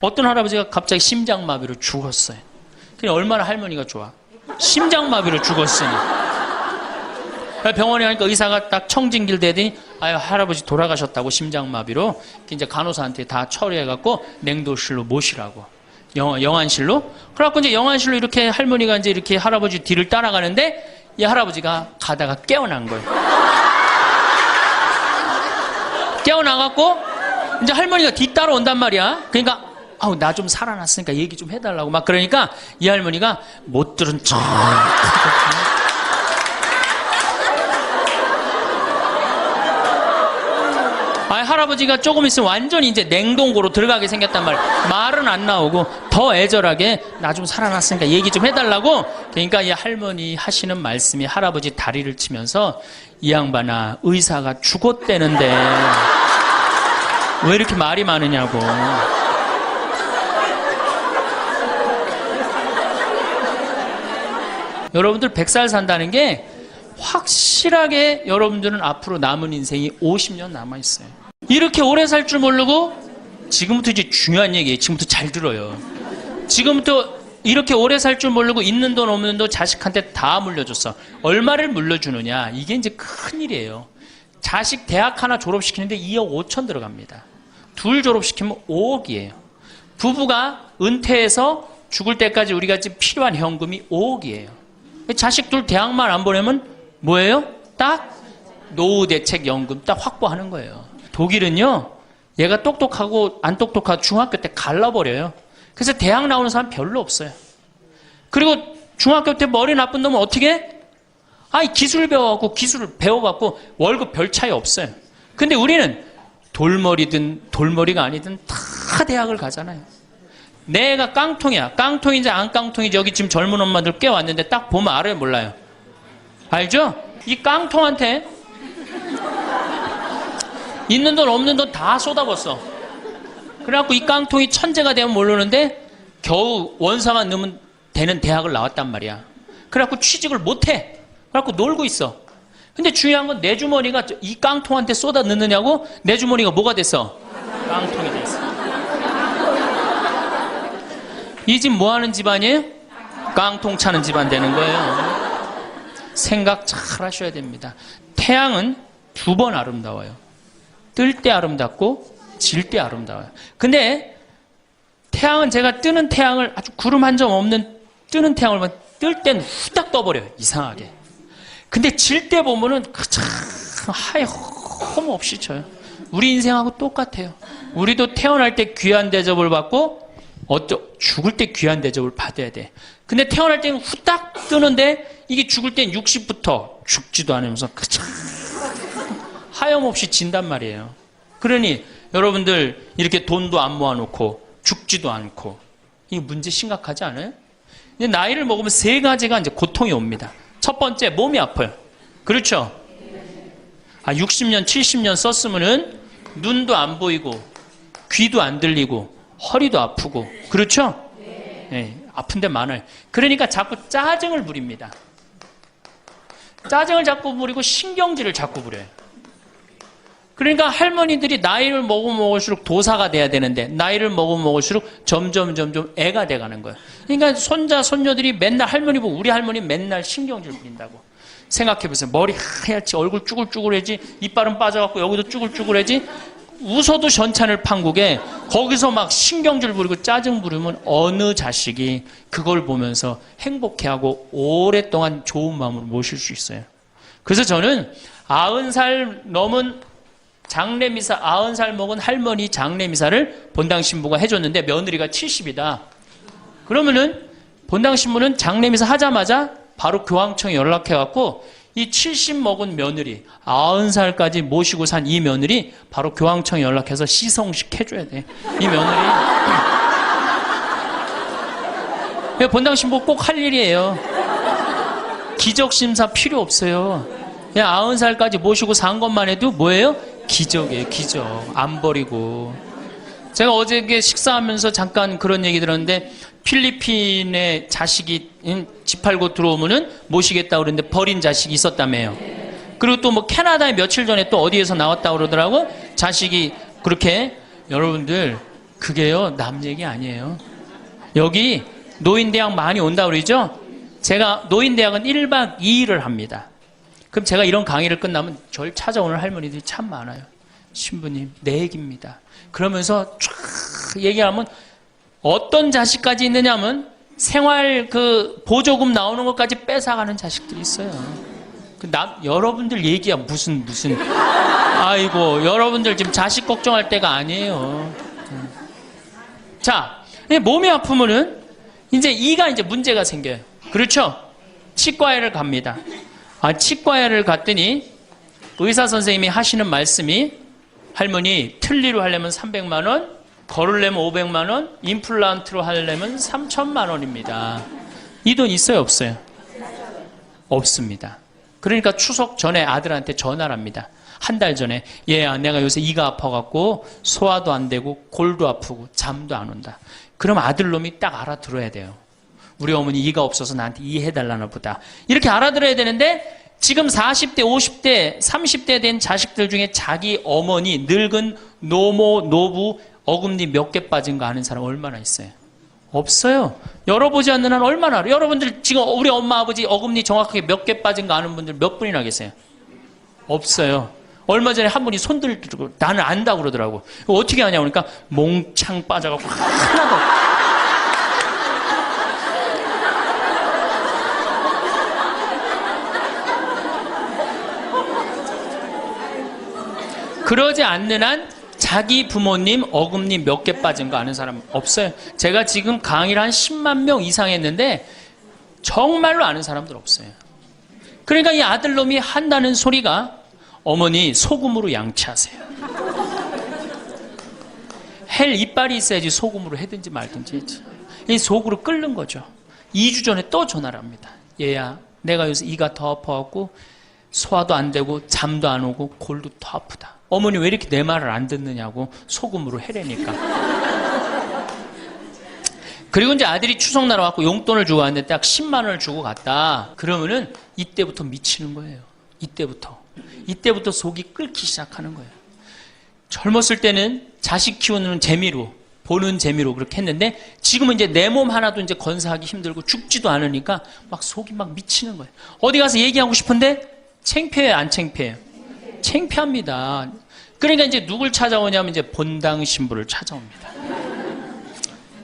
어떤 할아버지가 갑자기 심장마비로 죽었어요. 그게 얼마나 할머니가 좋아. 심장마비로 죽었으니. 병원에 가니까 의사가 딱 청진길 대더니 아유 할아버지 돌아가셨다고 심장마비로. 이제 간호사한테 다 처리해갖고 냉도실로 모시라고. 영안실로. 그래갖고 이제 영안실로 이렇게 할머니가 이제 이렇게 할아버지 뒤를 따라가는데 이 할아버지가 가다가 깨어난 거예요. 깨어나갖고 이제 할머니가 뒤 따라온단 말이야. 그러니까 아우 나 좀 살아났으니까 얘기 좀 해달라고 막 그러니까 이 할머니가 못 들은 척. 할아버지가 조금 있으면 완전히 이제 냉동고로 들어가게 생겼단 말이야. 말은 안 나오고 더 애절하게 나 좀 살아났으니까 얘기 좀 해달라고. 그러니까 이 할머니 하시는 말씀이 할아버지 다리를 치면서 이 양반아 의사가 죽었대는데 왜 이렇게 말이 많으냐고. 여러분들 100살 산다는 게 확실하게 여러분들은 앞으로 남은 인생이 50년 남아있어요. 이렇게 오래 살 줄 모르고 지금부터 이제 중요한 얘기예요. 지금부터 잘 들어요. 지금부터 이렇게 오래 살 줄 모르고 있는 돈 없는 돈 자식한테 다 물려줬어. 얼마를 물려주느냐. 이게 이제 큰일이에요. 자식 대학 하나 졸업시키는데 2억 5천 들어갑니다. 둘 졸업시키면 5억이에요. 부부가 은퇴해서 죽을 때까지 우리가 지금 필요한 현금이 5억이에요. 자식 둘 대학만 안 보내면 뭐예요? 딱 노후대책연금 딱 확보하는 거예요. 독일은요, 얘가 똑똑하고 안 똑똑하고 중학교 때 갈라버려요. 그래서 대학 나오는 사람 별로 없어요. 그리고 중학교 때 머리 나쁜 놈은 어떻게 해? 기술 배워갖고 기술을 배워갖고 월급 별 차이 없어요. 근데 우리는 돌머리든 돌머리가 아니든 다 대학을 가잖아요. 내가 깡통이야. 깡통인지 안 깡통인지 여기 지금 젊은 엄마들 꽤 왔는데 딱 보면 알아요, 몰라요? 알죠? 이 깡통한테 있는 돈 없는 돈 다 쏟아붓어. 그래갖고 이 깡통이 천재가 되면 모르는데 겨우 원사만 넣으면 되는 대학을 나왔단 말이야. 그래갖고 취직을 못해. 그래갖고 놀고 있어. 근데 중요한 건 내 주머니가 이 깡통한테 쏟아 넣느냐고. 내 주머니가 뭐가 됐어? 깡통이 됐어. 이 집 뭐 하는 집안이에요? 깡통 차는 집안 되는 거예요. 생각 잘 하셔야 됩니다. 태양은 두 번 아름다워요. 뜰 때 아름답고 질 때 아름다워요. 근데 태양은 제가 뜨는 태양을 아주 구름 한 점 없는 뜨는 태양을 보면 뜰 땐 후딱 떠버려요. 이상하게. 근데 질 때 보면은 참 하염 없이 져요. 우리 인생하고 똑같아요. 우리도 태어날 때 귀한 대접을 받고 죽을 때 귀한 대접을 받아야 돼. 근데 태어날 때는 후딱 뜨는데 이게 죽을 땐 60부터 죽지도 않으면서 하염없이 진단 말이에요. 그러니 여러분들 이렇게 돈도 안 모아놓고 죽지도 않고 이 문제 심각하지 않아요? 이제 나이를 먹으면 세 가지가 이제 고통이 옵니다. 첫 번째, 몸이 아파요. 그렇죠? 60년, 70년 썼으면은 눈도 안 보이고 귀도 안 들리고 허리도 아프고 그렇죠? 네, 아픈 데 많아요. 그러니까 자꾸 짜증을 부립니다. 짜증을 자꾸 부리고 신경질을 자꾸 부려요. 그러니까 할머니들이 나이를 먹으면 먹을수록 도사가 돼야 되는데 나이를 먹으면 먹을수록 점점 애가 돼가는 거예요. 그러니까 손자 손녀들이 맨날 할머니 보고 우리 할머니 맨날 신경질 부린다고. 생각해보세요. 머리 하얗지 얼굴 쭈글쭈글해지 이빨은 빠져갖고 여기도 쭈글쭈글해지 웃어도 전찬을 판국에 거기서 막 신경질 부리고 짜증 부리면 어느 자식이 그걸 보면서 행복해하고 오랫동안 좋은 마음으로 모실 수 있어요. 그래서 저는 90살 넘은 장례미사 90살 먹은 할머니 장례미사를 본당 신부가 해줬는데 며느리가 70이다. 그러면은 본당 신부는 장례미사 하자마자 바로 교황청에 연락해갖고 이 70 먹은 며느리 90살까지 모시고 산 이 며느리 바로 교황청에 연락해서 시성식 해줘야 돼. 이 며느리 본당 신부 꼭 할 일이에요. 기적심사 필요 없어요. 그냥 90살까지 모시고 산 것만 해도 뭐예요? 기적이에요. 기적. 안 버리고. 제가 어저께 식사하면서 잠깐 그런 얘기 들었는데 필리핀에 자식이 집 팔고 들어오면은 모시겠다고 그러는데 버린 자식이 있었다며요. 그리고 또 뭐 캐나다에 며칠 전에 또 어디에서 나왔다고 그러더라고. 자식이 그렇게. 여러분들 그게요, 남 얘기 아니에요. 여기 노인대학 많이 온다 그러죠? 제가 노인대학은 1박 2일을 합니다. 그럼 제가 이런 강의를 끝나면 절 찾아오는 할머니들이 참 많아요. 신부님, 내 얘기입니다. 그러면서 쫙 얘기하면 어떤 자식까지 있느냐면 생활 그 보조금 나오는 것까지 뺏어가는 자식들이 있어요. 여러분들 얘기야 무슨 아이고 여러분들 지금 자식 걱정할 때가 아니에요. 자, 몸이 아프면은 이제 이가 이제 문제가 생겨요. 그렇죠? 치과에를 갑니다. 치과에를 갔더니 의사 선생님이 하시는 말씀이 할머니 틀니로 하려면 300만 원, 걸으려면 500만 원, 임플란트로 하려면 3천만 원입니다. 이 돈 있어요, 없어요? 없습니다. 그러니까 추석 전에 아들한테 전화를 합니다. 한 달 전에 얘야 내가 요새 이가 아파갖고 소화도 안 되고 골도 아프고 잠도 안 온다. 그럼 아들놈이 딱 알아들어야 돼요. 우리 어머니 이가 없어서 나한테 이해해달라나 보다. 이렇게 알아들어야 되는데 지금 40대, 50대, 30대 된 자식들 중에 자기 어머니, 늙은 노모, 노부, 어금니 몇 개 빠진 거 아는 사람 얼마나 있어요? 없어요. 열어보지 않는 한 얼마나 알아요? 여러분들 지금 우리 엄마, 아버지 어금니 정확하게 몇 개 빠진 거 아는 분들 몇 분이나 계세요? 없어요. 얼마 전에 한 분이 손 들고 나는 안다고 그러더라고. 어떻게 하냐고 그러니까 몽창 빠져갖고 하나도 그러지 않는 한 자기 부모님 어금니 몇 개 빠진 거 아는 사람 없어요. 제가 지금 강의를 한 10만 명 이상 했는데 정말로 아는 사람들 없어요. 그러니까 이 아들놈이 한다는 소리가 어머니 소금으로 양치하세요. 헬 이빨이 있어야지 소금으로 해든지 말든지. 이 속으로 끓는 거죠. 2주 전에 또 전화를 합니다. 얘야 내가 요새 이가 더 아파갖고 소화도 안 되고 잠도 안 오고 골도 더 아프다. 어머니 왜 이렇게 내 말을 안 듣느냐고 소금으로 해라니까. 그리고 이제 아들이 추석날 와갖고 용돈을 주고 왔는데 딱 10만 원을 주고 갔다. 그러면은 이때부터 미치는 거예요. 이때부터 속이 끓기 시작하는 거예요. 젊었을 때는 자식 키우는 재미로, 보는 재미로 그렇게 했는데 지금은 이제 내 몸 하나도 이제 건사하기 힘들고 죽지도 않으니까 막 속이 막 미치는 거예요. 어디 가서 얘기하고 싶은데 창피해요, 안 창피해요? 창피합니다. 그러니까 이제 누굴 찾아오냐면 이제 본당 신부를 찾아옵니다.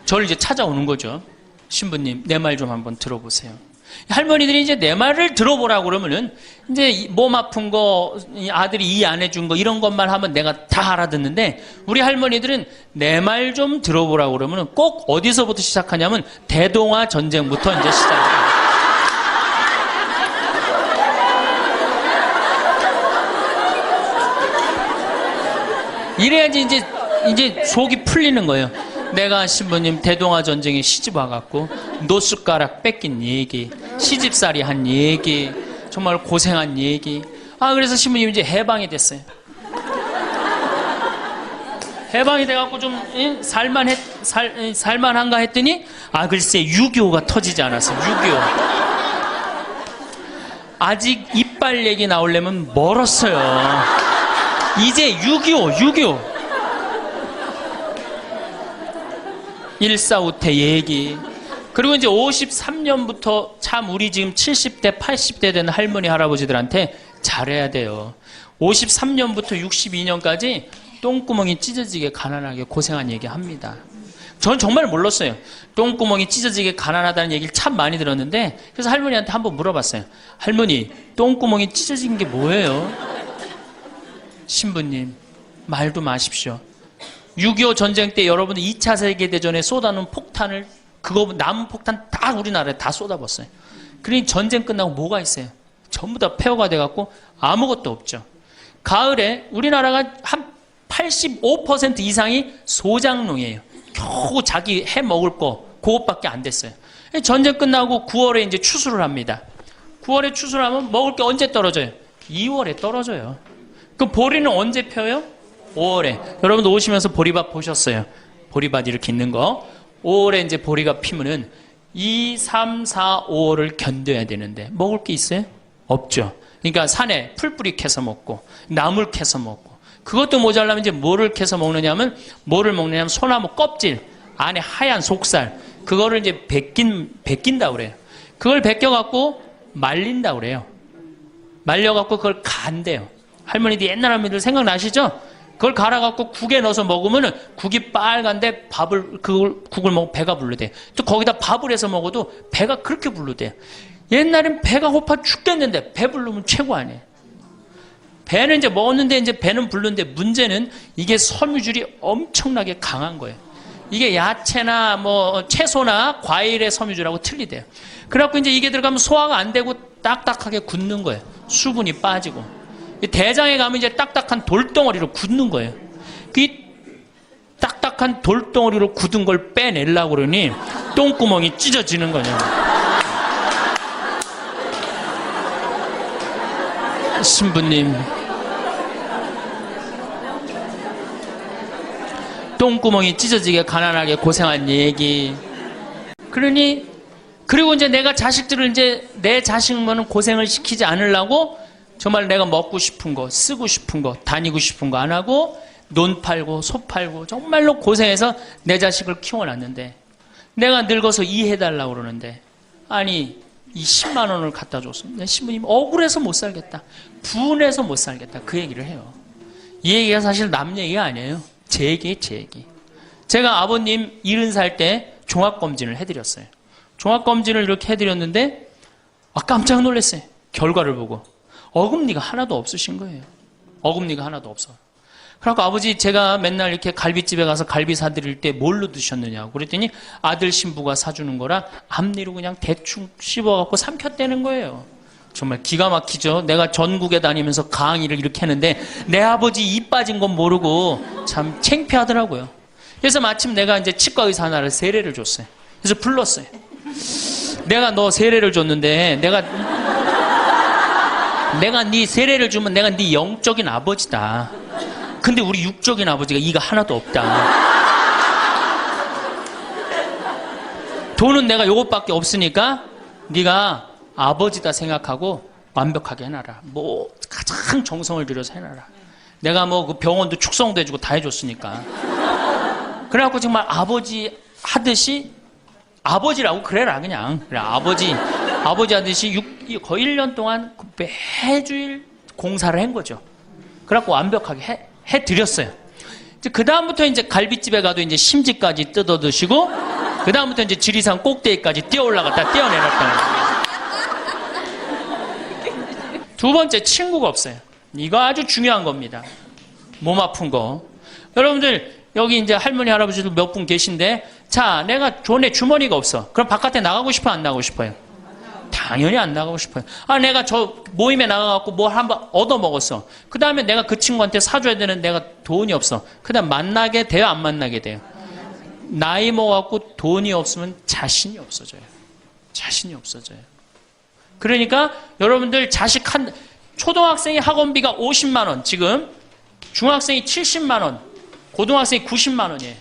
저를 이제 찾아오는 거죠. 신부님, 내 말 좀 한번 들어보세요. 할머니들이 이제 내 말을 들어보라고 그러면은 이제 몸 아픈 거, 아들이 이해 안 해준 거 이런 것만 하면 내가 다 알아듣는데 우리 할머니들은 내 말 좀 들어보라고 그러면은 꼭 어디서부터 시작하냐면 대동아 전쟁부터 이제 시작해요. 이래야지 이제 속이 풀리는 거예요. 내가 신부님 대동아 전쟁에 시집 와갖고 노숟가락 뺏긴 얘기, 시집살이 한 얘기, 정말 고생한 얘기. 그래서 신부님 이제 해방이 됐어요. 해방이 돼갖고 좀 살만한가 했더니 글쎄 6.25가 터지지 않았어요. 6.25. 아직 이빨 얘기 나오려면 멀었어요. 이제 6.25. 1.4.5태 얘기. 그리고 이제 53년부터 참 우리 지금 70대, 80대 된 할머니, 할아버지들한테 잘해야 돼요. 53년부터 62년까지 똥구멍이 찢어지게 가난하게 고생한 얘기 합니다. 전 정말 몰랐어요. 똥구멍이 찢어지게 가난하다는 얘기를 참 많이 들었는데 그래서 할머니한테 한번 물어봤어요. 할머니, 똥구멍이 찢어진 게 뭐예요? 신부님, 말도 마십시오. 6.25 전쟁 때 여러분들 2차 세계대전에 쏟아놓은 폭탄을 남은 폭탄 다 우리나라에 다 쏟아붓어요. 그러니 전쟁 끝나고 뭐가 있어요? 전부 다 폐허가 돼갖고 아무것도 없죠. 가을에 우리나라가 한 85% 이상이 소장농이에요. 겨우 자기 해 먹을 거 그것밖에 안 됐어요. 전쟁 끝나고 9월에 이제 추수를 합니다. 9월에 추수를 하면 먹을 게 언제 떨어져요? 2월에 떨어져요. 그럼 보리는 언제 펴요? 5월에. 여러분도 오시면서 보리밭 보셨어요? 보리밭 이렇게 있는 거. 5월에 이제 보리가 피면은 2, 3, 4, 5월을 견뎌야 되는데 먹을 게 있어요? 없죠. 그러니까 산에 풀뿌리 캐서 먹고 나물 캐서 먹고 그것도 모자라면 이제 뭐를 캐서 먹느냐면, 뭐를 먹느냐면 소나무 껍질, 안에 하얀 속살, 그거를 이제 벗긴다 그래요. 그걸 벗겨갖고 말린다 그래요. 말려갖고 그걸 간대요. 할머니들, 옛날 할머니들 생각나시죠? 그걸 갈아갖고 국에 넣어서 먹으면 국이 빨간데 국을 먹으면 배가 부르대. 또 거기다 밥을 해서 먹어도 배가 그렇게 부르대. 옛날엔 배가 고파 죽겠는데 배 부르면 최고 아니에요. 배는 이제 먹었는데 이제 배는 부르는데 문제는 이게 섬유질이 엄청나게 강한 거예요. 이게 야채나 뭐 채소나 과일의 섬유질하고 틀리대요. 그래갖고 이제 이게 들어가면 소화가 안 되고 딱딱하게 굳는 거예요. 수분이 빠지고. 대장에 가면 이제 딱딱한 돌덩어리로 굳는 거예요. 그 딱딱한 돌덩어리로 굳은 걸 빼내려고 그러니 똥구멍이 찢어지는 거냐. 신부님, 똥구멍이 찢어지게 가난하게 고생한 얘기. 그러니, 그리고 이제 내가 자식들을 이제 내 자식만은 고생을 시키지 않으려고 정말 내가 먹고 싶은 거, 쓰고 싶은 거, 다니고 싶은 거 안 하고 논 팔고 소 팔고 정말로 고생해서 내 자식을 키워놨는데 내가 늙어서 이해해달라고 그러는데 아니 이 10만 원을 갖다 줬으면 신부님 억울해서 못 살겠다. 분해서 못 살겠다. 그 얘기를 해요. 이 얘기가 사실 남 얘기가 아니에요. 제 얘기예요, 제 얘기. 제가 아버님 70살 때 종합검진을 해드렸어요. 종합검진을 이렇게 해드렸는데 깜짝 놀랐어요. 결과를 보고. 어금니가 하나도 없으신 거예요. 어금니가 하나도 없어. 그래갖고 아버지 제가 맨날 이렇게 갈비집에 가서 갈비 사드릴 때 뭘로 드셨느냐고 그랬더니 아들 신부가 사주는 거라 앞니로 그냥 대충 씹어갖고 삼켰다는 거예요. 정말 기가 막히죠. 내가 전국에 다니면서 강의를 이렇게 했는데 내 아버지 입 빠진 건 모르고 참 창피하더라고요. 그래서 마침 내가 이제 치과 의사 하나를 세례를 줬어요. 그래서 불렀어요. 내가 너 세례를 줬는데 내가 네 세례를 주면 내가 네 영적인 아버지다. 근데 우리 육적인 아버지가 이가 하나도 없다. 돈은 내가 요것밖에 없으니까 네가 아버지다 생각하고 완벽하게 해놔라. 뭐 가장 정성을 들여서 해놔라. 내가 뭐 그 병원도 축성도 해주고 다 해줬으니까. 그래갖고 정말 아버지 하듯이 아버지라고 그래라 그냥. 그래 아버지 하듯이 거의 1년 동안 매주일 공사를 한 거죠. 그래갖고 완벽하게 해드렸어요. 그 다음부터 이제 갈비집에 가도 이제 심지까지 뜯어 드시고, 그 다음부터 이제 지리산 꼭대기까지 뛰어 올라갔다 떼어내렸다는 거예요. 두 번째, 친구가 없어요. 이거 아주 중요한 겁니다. 몸 아픈 거. 여러분들, 여기 이제 할머니, 할아버지도 몇 분 계신데, 자, 내가 돈에 주머니가 없어. 그럼 바깥에 나가고 싶어, 안 나가고 싶어요? 당연히 안 나가고 싶어요. 내가 저 모임에 나가갖고 뭘 한번 얻어먹었어. 그 다음에 내가 그 친구한테 사줘야 되는 내가 돈이 없어. 그 다음 만나게 돼요? 안 만나게 돼요? 나이 먹어갖고 돈이 없으면 자신이 없어져요. 자신이 없어져요. 그러니까 여러분들 초등학생이 학원비가 50만 원, 지금 중학생이 70만 원, 고등학생이 90만 원이에요.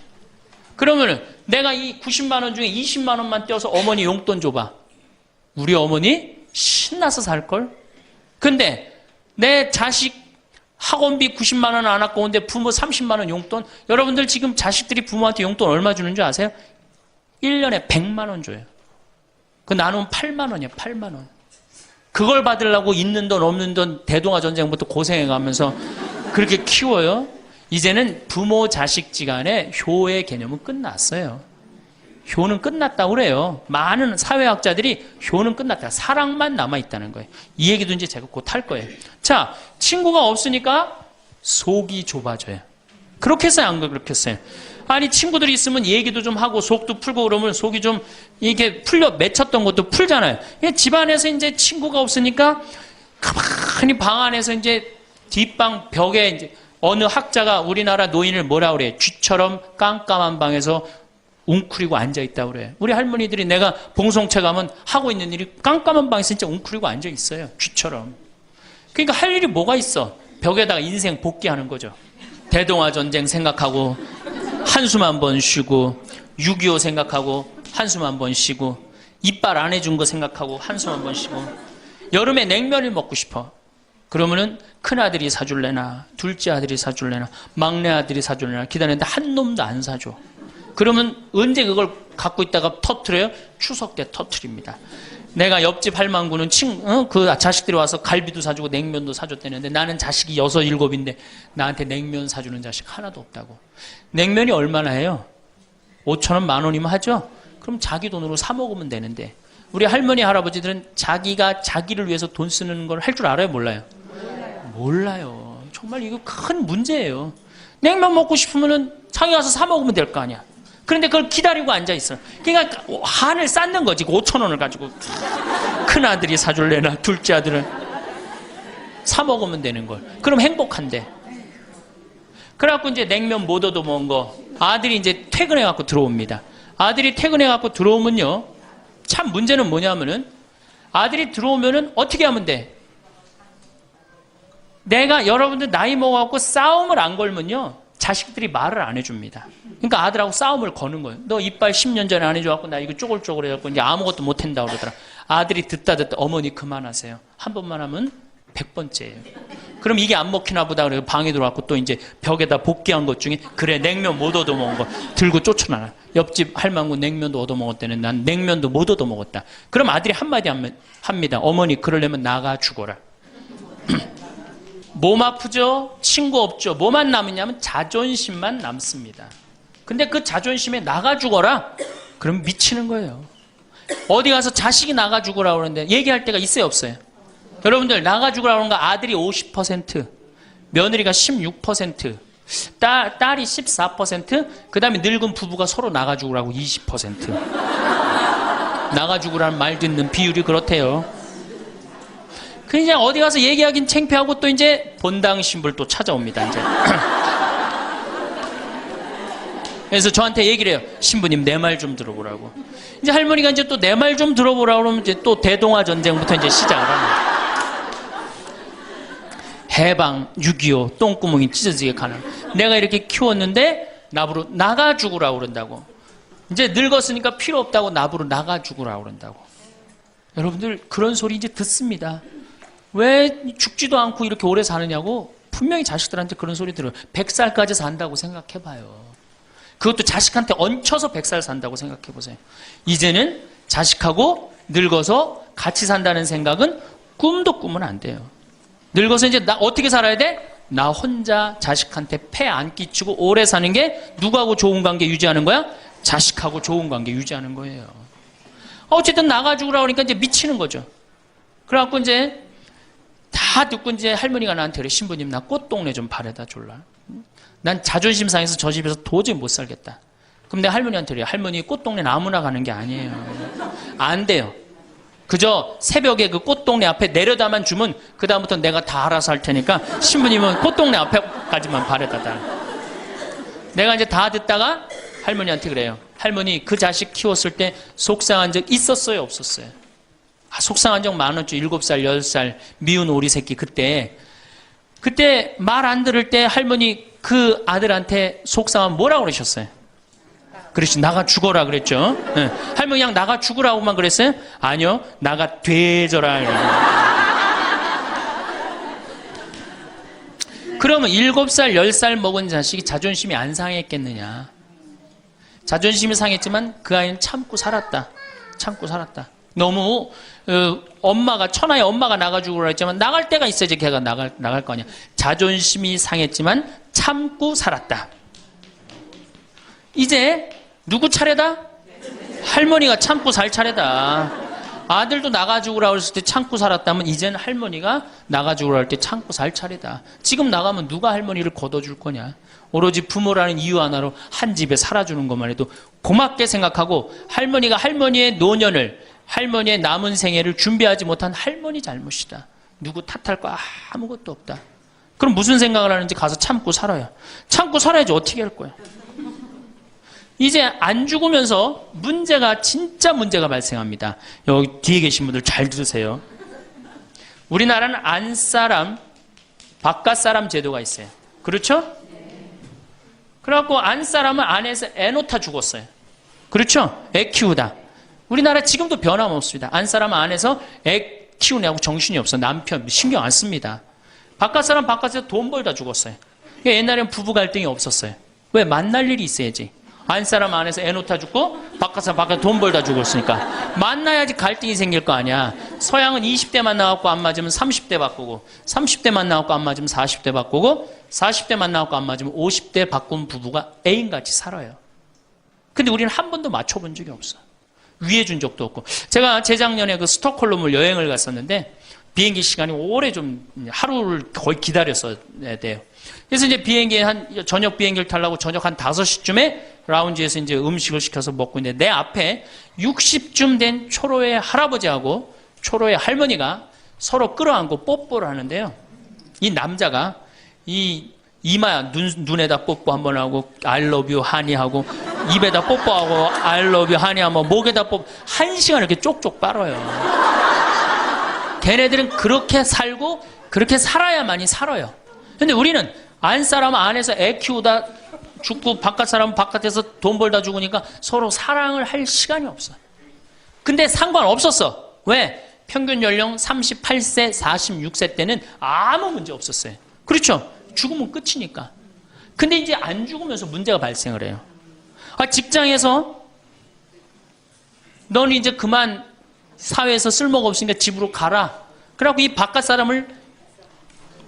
그러면은 내가 이 90만 원 중에 20만 원만 떼어서 어머니 용돈 줘봐. 우리 어머니 신나서 살걸? 근데 내 자식 학원비 90만 원 안 아까운데 부모 30만 원 용돈? 여러분들 지금 자식들이 부모한테 용돈 얼마 주는 줄 아세요? 1년에 100만 원 줘요. 그 나누면 8만 원이에요. 8만 원. 그걸 받으려고 있는 돈 없는 돈 대동아 전쟁부터 고생해가면서 그렇게 키워요. 이제는 부모 자식지간의 효의 개념은 끝났어요. 효는 끝났다고 그래요. 많은 사회학자들이 효는 끝났다. 사랑만 남아있다는 거예요. 이 얘기도 이제 제가 곧 할 거예요. 자, 친구가 없으니까 속이 좁아져요. 그렇겠어요? 안 그렇겠어요? 아니, 친구들이 있으면 얘기도 좀 하고 속도 풀고 그러면 속이 좀 이렇게 맺혔던 것도 풀잖아요. 집안에서 이제 친구가 없으니까 가만히 방 안에서 이제 뒷방 벽에 이제 어느 학자가 우리나라 노인을 뭐라 그래? 쥐처럼 깜깜한 방에서 웅크리고 앉아있다고 그래. 우리 할머니들이 내가 봉송채 가면 하고 있는 일이 깜깜한 방에서 진짜 웅크리고 앉아있어요. 쥐처럼. 그러니까 할 일이 뭐가 있어? 벽에다가 인생 복귀하는 거죠. 대동아 전쟁 생각하고 한숨 한 번 쉬고 6.25 생각하고 한숨 한 번 쉬고 이빨 안 해준 거 생각하고 한숨 한 번 쉬고 여름에 냉면을 먹고 싶어. 그러면은 큰아들이 사줄래나 둘째 아들이 사줄래나 막내 아들이 사줄래나 기다렸는데 한 놈도 안 사줘. 그러면 언제 그걸 갖고 있다가 터트려요? 추석 때 터트립니다. 내가 옆집 할망구는 그 자식들이 와서 갈비도 사주고 냉면도 사줬다는데 나는 자식이 6, 7인데 나한테 냉면 사주는 자식 하나도 없다고. 냉면이 얼마나 해요? 5,000원, 10,000원이면 하죠? 그럼 자기 돈으로 사 먹으면 되는데 우리 할머니, 할아버지들은 자기가 자기를 위해서 돈 쓰는 걸 할 줄 알아요? 몰라요? 몰라요. 정말 이거 큰 문제예요. 냉면 먹고 싶으면 자기 가서 사 먹으면 될 거 아니야. 그런데 그걸 기다리고 앉아있어. 그러니까 한을 쌓는 거지. 5,000원을 가지고. 큰아들이 사줄래나 둘째 아들은 사 먹으면 되는 걸. 그럼 행복한데. 그래갖고 이제 냉면 못 얻어먹은 거 아들이 이제 퇴근해갖고 들어옵니다. 아들이 퇴근해갖고 들어오면요. 참 문제는 뭐냐면은 아들이 들어오면은 어떻게 하면 돼? 내가 여러분들 나이 먹어갖고 싸움을 안 걸면요. 자식들이 말을 안 해줍니다. 그러니까 아들하고 싸움을 거는 거예요. 너 이빨 10년 전에 안 해줘갖고 나 이거 쪼글쪼글 해갖고 이제 아무것도 못한다고 그러더라. 아들이 듣다 어머니 그만하세요. 한 번만 하면 100번째예요. 그럼 이게 안 먹히나 보다 그래서 방에 들어왔고 또 이제 벽에다 복귀한 것 중에 그래 냉면 못 얻어먹은 거 들고 쫓아나라. 옆집 할망구 냉면도 얻어먹었다는 난 냉면도 못 얻어먹었다. 그럼 아들이 한마디 합니다. 어머니 그러려면 나가 죽어라. 몸 아프죠? 친구 없죠? 뭐만 남으냐면 자존심만 남습니다. 근데 그 자존심에 나가 죽어라? 그럼 미치는 거예요. 어디 가서 자식이 나가 죽으라고 그러는데 얘기할 때가 있어요? 없어요? 여러분들 나가 죽으라고 그러는 거 아들이 50%, 며느리가 16%, 딸이 14%, 그 다음에 늙은 부부가 서로 나가 죽으라고 20%. 나가 죽으라는 말 듣는 비율이 그렇대요. 그냥 어디 가서 얘기하긴 창피하고 또 이제 본당 신부를 또 찾아옵니다. 이제. 그래서 저한테 얘기를 해요. 신부님 내 말 좀 들어보라고. 이제 할머니가 이제 또 내 말 좀 들어보라고 그러면 이제 또 대동아 전쟁부터 이제 시작을 합니다. 해방, 6.25, 똥구멍이 찢어지게 가는. 내가 이렇게 키웠는데 나부로 나가 죽으라고 그런다고. 이제 늙었으니까 필요 없다고 나부로 나가 죽으라고 그런다고. 여러분들 그런 소리 이제 듣습니다. 왜 죽지도 않고 이렇게 오래 사느냐고 분명히 자식들한테 그런 소리 들어요. 100살까지 산다고 생각해봐요. 그것도 자식한테 얹혀서 100살 산다고 생각해보세요. 이제는 자식하고 늙어서 같이 산다는 생각은 꿈도 꾸면 안 돼요. 늙어서 이제 나 어떻게 살아야 돼? 나 혼자 자식한테 폐 안 끼치고 오래 사는 게 누구하고 좋은 관계 유지하는 거야? 자식하고 좋은 관계 유지하는 거예요. 어쨌든 나가 죽으라고 하니까 이제 미치는 거죠. 그래갖고 이제 다 듣고 이제 할머니가 나한테 그래. 신부님 나 꽃동네 좀 바래다 줄라. 난 자존심 상해서 저 집에서 도저히 못 살겠다. 그럼 내가 할머니한테 그래. 할머니 꽃동네 아무나 가는 게 아니에요. 안 돼요. 그저 새벽에 그 꽃동네 앞에 내려다만 주면 그 다음부터 내가 다 알아서 할 테니까 신부님은 꽃동네 앞에까지만 바래다 달. 내가 이제 다 듣다가 할머니한테 그래요. 할머니 그 자식 키웠을 때 속상한 적 있었어요? 없었어요? 속상한 적 많았죠. 7살, 10살 미운 오리 새끼 그때 말 안 들을 때 할머니 그 아들한테 속상하면 뭐라고 그러셨어요? 그렇지 나가 죽어라 그랬죠. 네. 할머니 그냥 나가 죽으라고만 그랬어요? 아니요 나가 되져라. 그러면 7살, 10살 먹은 자식이 자존심이 안 상했겠느냐. 자존심이 상했지만 그 아이는 참고 살았다. 너무 엄마가 천하의 엄마가 나가 죽으라 했지만 나갈 때가 있어야지 걔가 나갈 거 아니야. 자존심이 상했지만 참고 살았다. 이제 누구 차례다? 할머니가 참고 살 차례다. 아들도 나가 죽으라 그랬을 때 참고 살았다면 이제는 할머니가 나가 죽으라 할 때 참고 살 차례다. 지금 나가면 누가 할머니를 걷어줄 거냐. 오로지 부모라는 이유 하나로 한 집에 살아주는 것만 해도 고맙게 생각하고 할머니가 할머니의 노년을 할머니의 남은 생애를 준비하지 못한 할머니 잘못이다. 누구 탓할 거 아무것도 없다. 그럼 무슨 생각을 하는지 가서 참고 살아요. 참고 살아야지 어떻게 할 거야. 이제 안 죽으면서 진짜 문제가 발생합니다. 여기 뒤에 계신 분들 잘 들으세요. 우리나라는 안사람, 바깥사람 제도가 있어요. 그렇죠? 그래갖고 안사람은 안에서 애 놓다 죽었어요. 그렇죠? 애 키우다. 우리나라 지금도 변함없습니다. 안사람은 안에서 애 키우냐고 정신이 없어. 남편 신경 안 씁니다. 바깥 사람 바깥에서 돈 벌다 죽었어요. 옛날엔 부부 갈등이 없었어요. 왜? 만날 일이 있어야지. 안 사람 안에서 애 놓다 죽고 바깥 사람 바깥에 돈 벌다 죽었으니까 만나야지 갈등이 생길 거 아니야. 서양은 20대만 나왔고 안 맞으면 30대 바꾸고 30대만 나왔고 안 맞으면 40대 바꾸고 40대만 나왔고 안 맞으면 50대 바꾼 부부가 애인같이 살아요. 근데 우리는 한 번도 맞춰본 적이 없어. 위해준 적도 없고. 제가 재작년에 그 스톡홀름을 여행을 갔었는데 비행기 시간이 오래 좀 하루를 거의 기다렸어야 돼요. 그래서 이제 저녁 비행기를 타려고 저녁 한 5시쯤에 라운지에서 이제 음식을 시켜서 먹고 있는데 내 앞에 60쯤 된 초로의 할아버지하고 초로의 할머니가 서로 끌어안고 뽀뽀를 하는데요. 이 남자가 이마야 눈에다 뽀뽀 한번 하고 I love you 하니 하고 입에다 뽀뽀하고 I love you 하니 하고 목에다 뽀뽀 1시간 이렇게 쪽쪽 빨아요. 걔네들은 그렇게 살고 그렇게 살아야만이 살아요. 근데 우리는 안 사람 안에서 애 키우다 죽고 바깥 사람은 바깥에서 돈 벌다 죽으니까 서로 사랑을 할 시간이 없어. 근데 상관없었어. 왜? 평균 연령 38세, 46세 때는 아무 문제 없었어요. 그렇죠? 죽으면 끝이니까. 근데 이제 안 죽으면서 문제가 발생을 해요. 직장에서 넌 이제 그만 사회에서 쓸모가 없으니까 집으로 가라. 그래갖고 이 바깥 사람을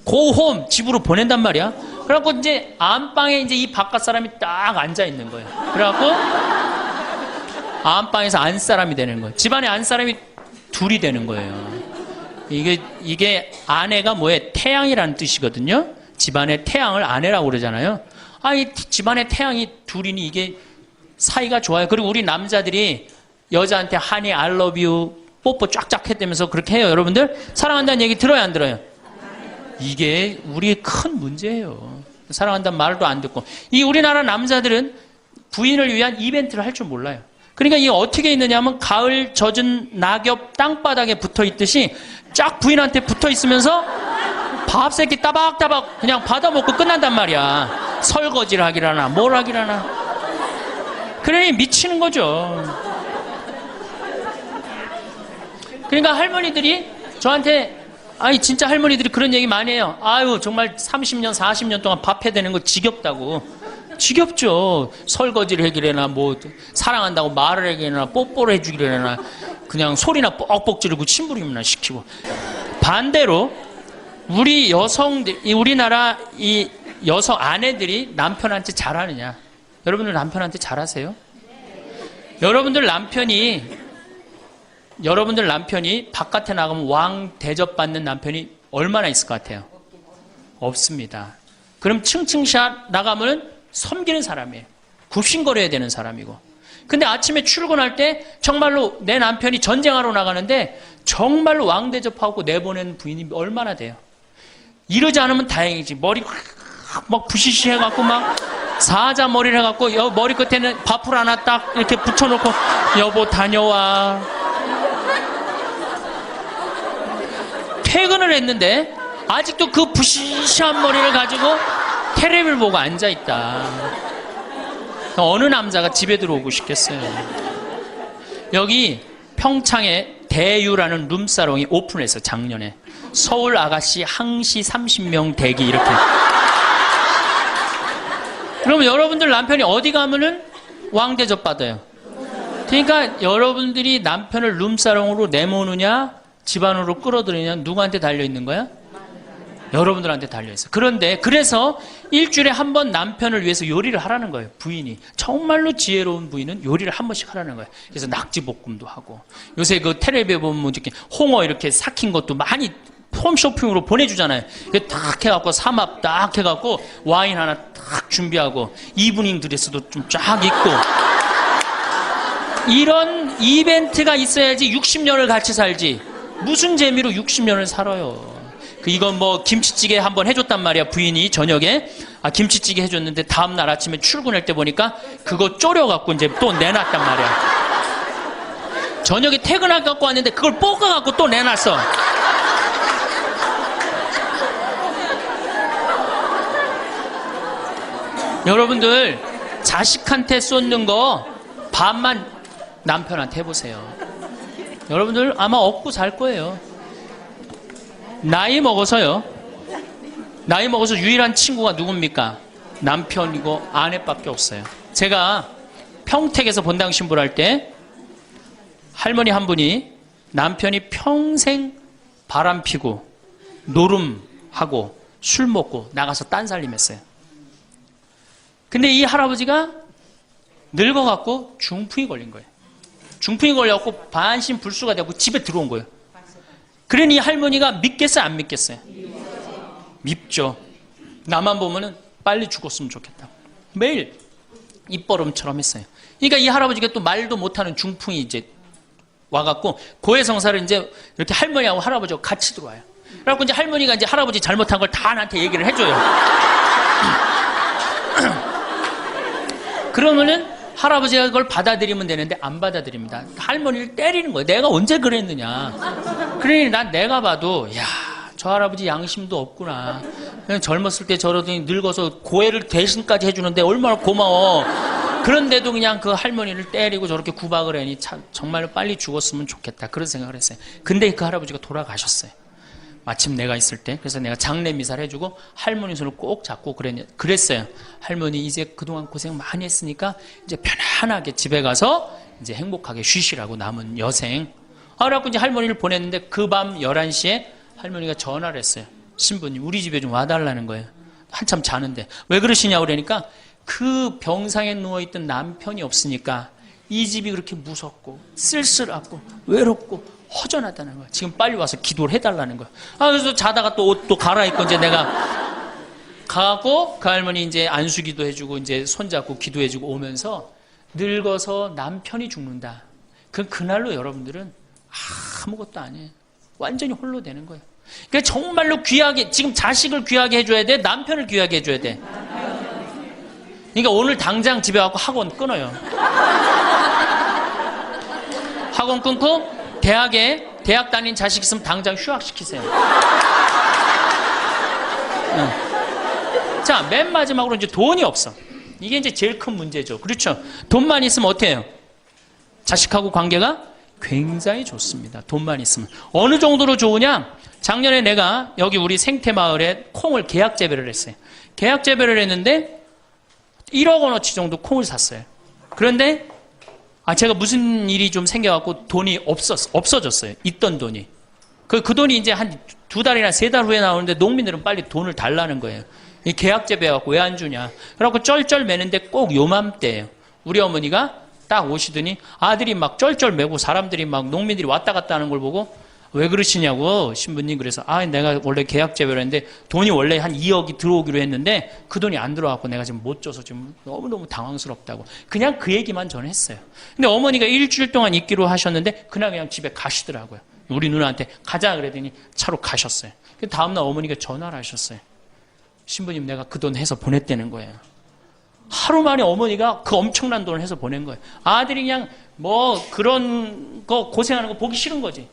고홈 집으로 보낸단 말이야. 그래갖고 이제 안방에 이제 이 바깥 사람이 딱 앉아 있는 거예요. 그래갖고 안방에서 안 사람이 되는 거예요. 집안에 안 사람이 둘이 되는 거예요. 이게 아내가 뭐예요? 태양이라는 뜻이거든요. 집안의 태양을 아내라고 그러잖아요. 이 집안의 태양이 둘이니 이게 사이가 좋아요. 그리고 우리 남자들이 여자한테 하니 I love you 뽀뽀 쫙쫙 했다면서 그렇게 해요. 여러분들 사랑한다는 얘기 들어요 안 들어요? 이게 우리의 큰 문제예요. 사랑한다는 말도 안 듣고. 이 우리나라 남자들은 부인을 위한 이벤트를 할 줄 몰라요. 그러니까 이게 어떻게 있느냐면 가을 젖은 낙엽 땅바닥에 붙어 있듯이 쫙 부인한테 붙어 있으면서 밥 새끼 따박따박 그냥 받아먹고 끝난단 말이야. 설거지를 하기라나 뭘 하기라나. 그러니 미치는 거죠. 그러니까 할머니들이 저한테 진짜 할머니들이 그런 얘기 많이 해요. 정말 30년 40년 동안 밥 해대는 거 지겹다고. 지겹죠. 설거지를 해기래나 뭐 사랑한다고 말을 해기래나 뽀뽀를 해주기래나 그냥 소리나 뻑뻑 지르고 침부림이나 시키고. 반대로 우리 여성들, 우리나라 이 여성 아내들이 남편한테 잘하느냐? 여러분들 남편한테 잘하세요? 여러분들 남편이 바깥에 나가면 왕 대접받는 남편이 얼마나 있을 것 같아요? 없습니다. 그럼 층층샷 나가면 섬기는 사람이에요. 굽신거려야 되는 사람이고. 근데 아침에 출근할 때 정말로 내 남편이 전쟁하러 나가는데 정말로 왕 대접하고 내보낸 부인이 얼마나 돼요? 이러지 않으면 다행이지. 머리 막 부시시 해갖고 막 사자 머리를 해갖고 머리 끝에는 밥풀 하나 딱 이렇게 붙여놓고 여보 다녀와. 퇴근을 했는데 아직도 그 부시시한 머리를 가지고 테레비를 보고 앉아있다. 어느 남자가 집에 들어오고 싶겠어요. 여기 평창에 대유라는 룸사롱이 오픈했어. 작년에. 서울 아가씨 항시 30명 대기 이렇게. 그러면 여러분들 남편이 어디 가면은 왕대접 받아요. 그러니까 여러분들이 남편을 룸사롱으로 내모느냐 집안으로 끌어들이냐 누구한테 달려있는 거야? 여러분들한테 달려있어요. 그런데 그래서 일주일에 한 번 남편을 위해서 요리를 하라는 거예요. 부인이. 정말로 지혜로운 부인은 요리를 한 번씩 하라는 거예요. 그래서 낙지볶음도 하고 요새 그 텔레비에 보면 이렇게 홍어 이렇게 삭힌 것도 많이 홈쇼핑으로 보내주잖아요. 딱 해갖고 삼합 딱 해갖고 와인 하나 딱 준비하고 이브닝 드레스도 좀 쫙 입고 이런 이벤트가 있어야지 60년을 같이 살지. 무슨 재미로 60년을 살아요. 이건 뭐 김치찌개 한번 해줬단 말이야. 부인이 저녁에 김치찌개 해줬는데 다음날 아침에 출근할 때 보니까 그거 졸여갖고 이제 또 내놨단 말이야. 저녁에 퇴근할 갖고 왔는데 그걸 볶아갖고 또 내놨어. 여러분들 자식한테 쏟는 거 반만 남편한테 해보세요. 여러분들 아마 얻고 살 거예요. 나이 먹어서요. 나이 먹어서 유일한 친구가 누굽니까? 남편이고 아내밖에 없어요. 제가 평택에서 본당 신부를 할 때 할머니 한 분이 남편이 평생 바람 피고 노름하고 술 먹고 나가서 딴살림했어요. 근데 이 할아버지가 늙어갖고 중풍이 걸린 거예요. 중풍이 걸려갖고 반신불수가 되고 집에 들어온 거예요. 그러니 이 할머니가 믿겠어요, 안 믿겠어요? 밉죠. 나만 보면은 빨리 죽었으면 좋겠다. 매일 입버름처럼 했어요. 그러니까 이 할아버지가 또 말도 못하는 중풍이 이제 와갖고 고해성사를 이제 이렇게 할머니하고 할아버지하고 같이 들어와요. 그래갖고 이제 할머니가 이제 할아버지 잘못한 걸 다 나한테 얘기를 해줘요. 그러면은 할아버지가 그걸 받아들이면 되는데 안 받아들입니다. 할머니를 때리는 거예요. 내가 언제 그랬느냐. 그러니 난 내가 봐도 야, 저 할아버지 양심도 없구나. 그냥 젊었을 때 저러더니 늙어서 고해를 대신까지 해주는데 얼마나 고마워. 그런데도 그냥 그 할머니를 때리고 저렇게 구박을 하니 참 정말로 빨리 죽었으면 좋겠다. 그런 생각을 했어요. 근데 그 할아버지가 돌아가셨어요. 마침 내가 있을 때. 그래서 내가 장례 미사를 해주고 할머니 손을 꼭 잡고 그랬어요. 할머니 이제 그동안 고생 많이 했으니까 이제 편안하게 집에 가서 이제 행복하게 쉬시라고 남은 여생. 그래갖고 이제 할머니를 보냈는데 그 밤 11시에 할머니가 전화를 했어요. 신부님 우리 집에 좀 와달라는 거예요. 한참 자는데. 왜 그러시냐고 그러니까 그 병상에 누워있던 남편이 없으니까 이 집이 그렇게 무섭고 쓸쓸하고 외롭고 허전하다는 거야. 지금 빨리 와서 기도를 해달라는 거야. 그래서 자다가 또 옷도 갈아입고 이제 내가 가고 그 할머니 이제 안수기도 해주고 이제 손잡고 기도해주고 오면서 늙어서 남편이 죽는다. 그날로 여러분들은 아무것도 아니에요. 완전히 홀로 되는 거예요. 그러니까 정말로 귀하게 지금 자식을 귀하게 해줘야 돼. 남편을 귀하게 해줘야 돼. 그러니까 오늘 당장 집에 가고 학원 끊어요. 학원 끊고 대학 다닌 자식 있으면 당장 휴학시키세요. 자, 맨 마지막으로 이제 돈이 없어. 이게 이제 제일 큰 문제죠. 그렇죠? 돈만 있으면 어때요? 자식하고 관계가 굉장히 좋습니다. 돈만 있으면. 어느 정도로 좋으냐? 작년에 내가 여기 우리 생태마을에 콩을 계약 재배를 했어요. 계약 재배를 했는데 1억 원어치 정도 콩을 샀어요. 그런데 제가 무슨 일이 좀 생겨갖고 돈이 없어졌어요. 있던 돈이. 그 돈이 이제 한 2달이나 3달 후에 나오는데 농민들은 빨리 돈을 달라는 거예요. 이 계약 재배해갖고 왜 안 주냐. 그래갖고 쩔쩔 매는데 꼭 요맘때예요. 우리 어머니가 딱 오시더니 아들이 막 쩔쩔 매고 사람들이 막 농민들이 왔다 갔다 하는 걸 보고 왜 그러시냐고 신부님. 그래서 내가 원래 계약 재배를 했는데 돈이 원래 한 2억이 들어오기로 했는데 그 돈이 안 들어와갖고 내가 지금 못 줘서 지금 너무너무 당황스럽다고. 그냥 그 얘기만 저는 했어요. 근데 어머니가 일주일 동안 있기로 하셨는데 그날 그냥 집에 가시더라고요. 우리 누나한테 가자 그랬더니 차로 가셨어요. 다음날 어머니가 전화를 하셨어요. 신부님 내가 그 돈 해서 보냈다는 거예요. 하루 만에 어머니가 그 엄청난 돈을 해서 보낸 거예요. 아들이 그냥 뭐 그런 거 고생하는 거 보기 싫은 거지.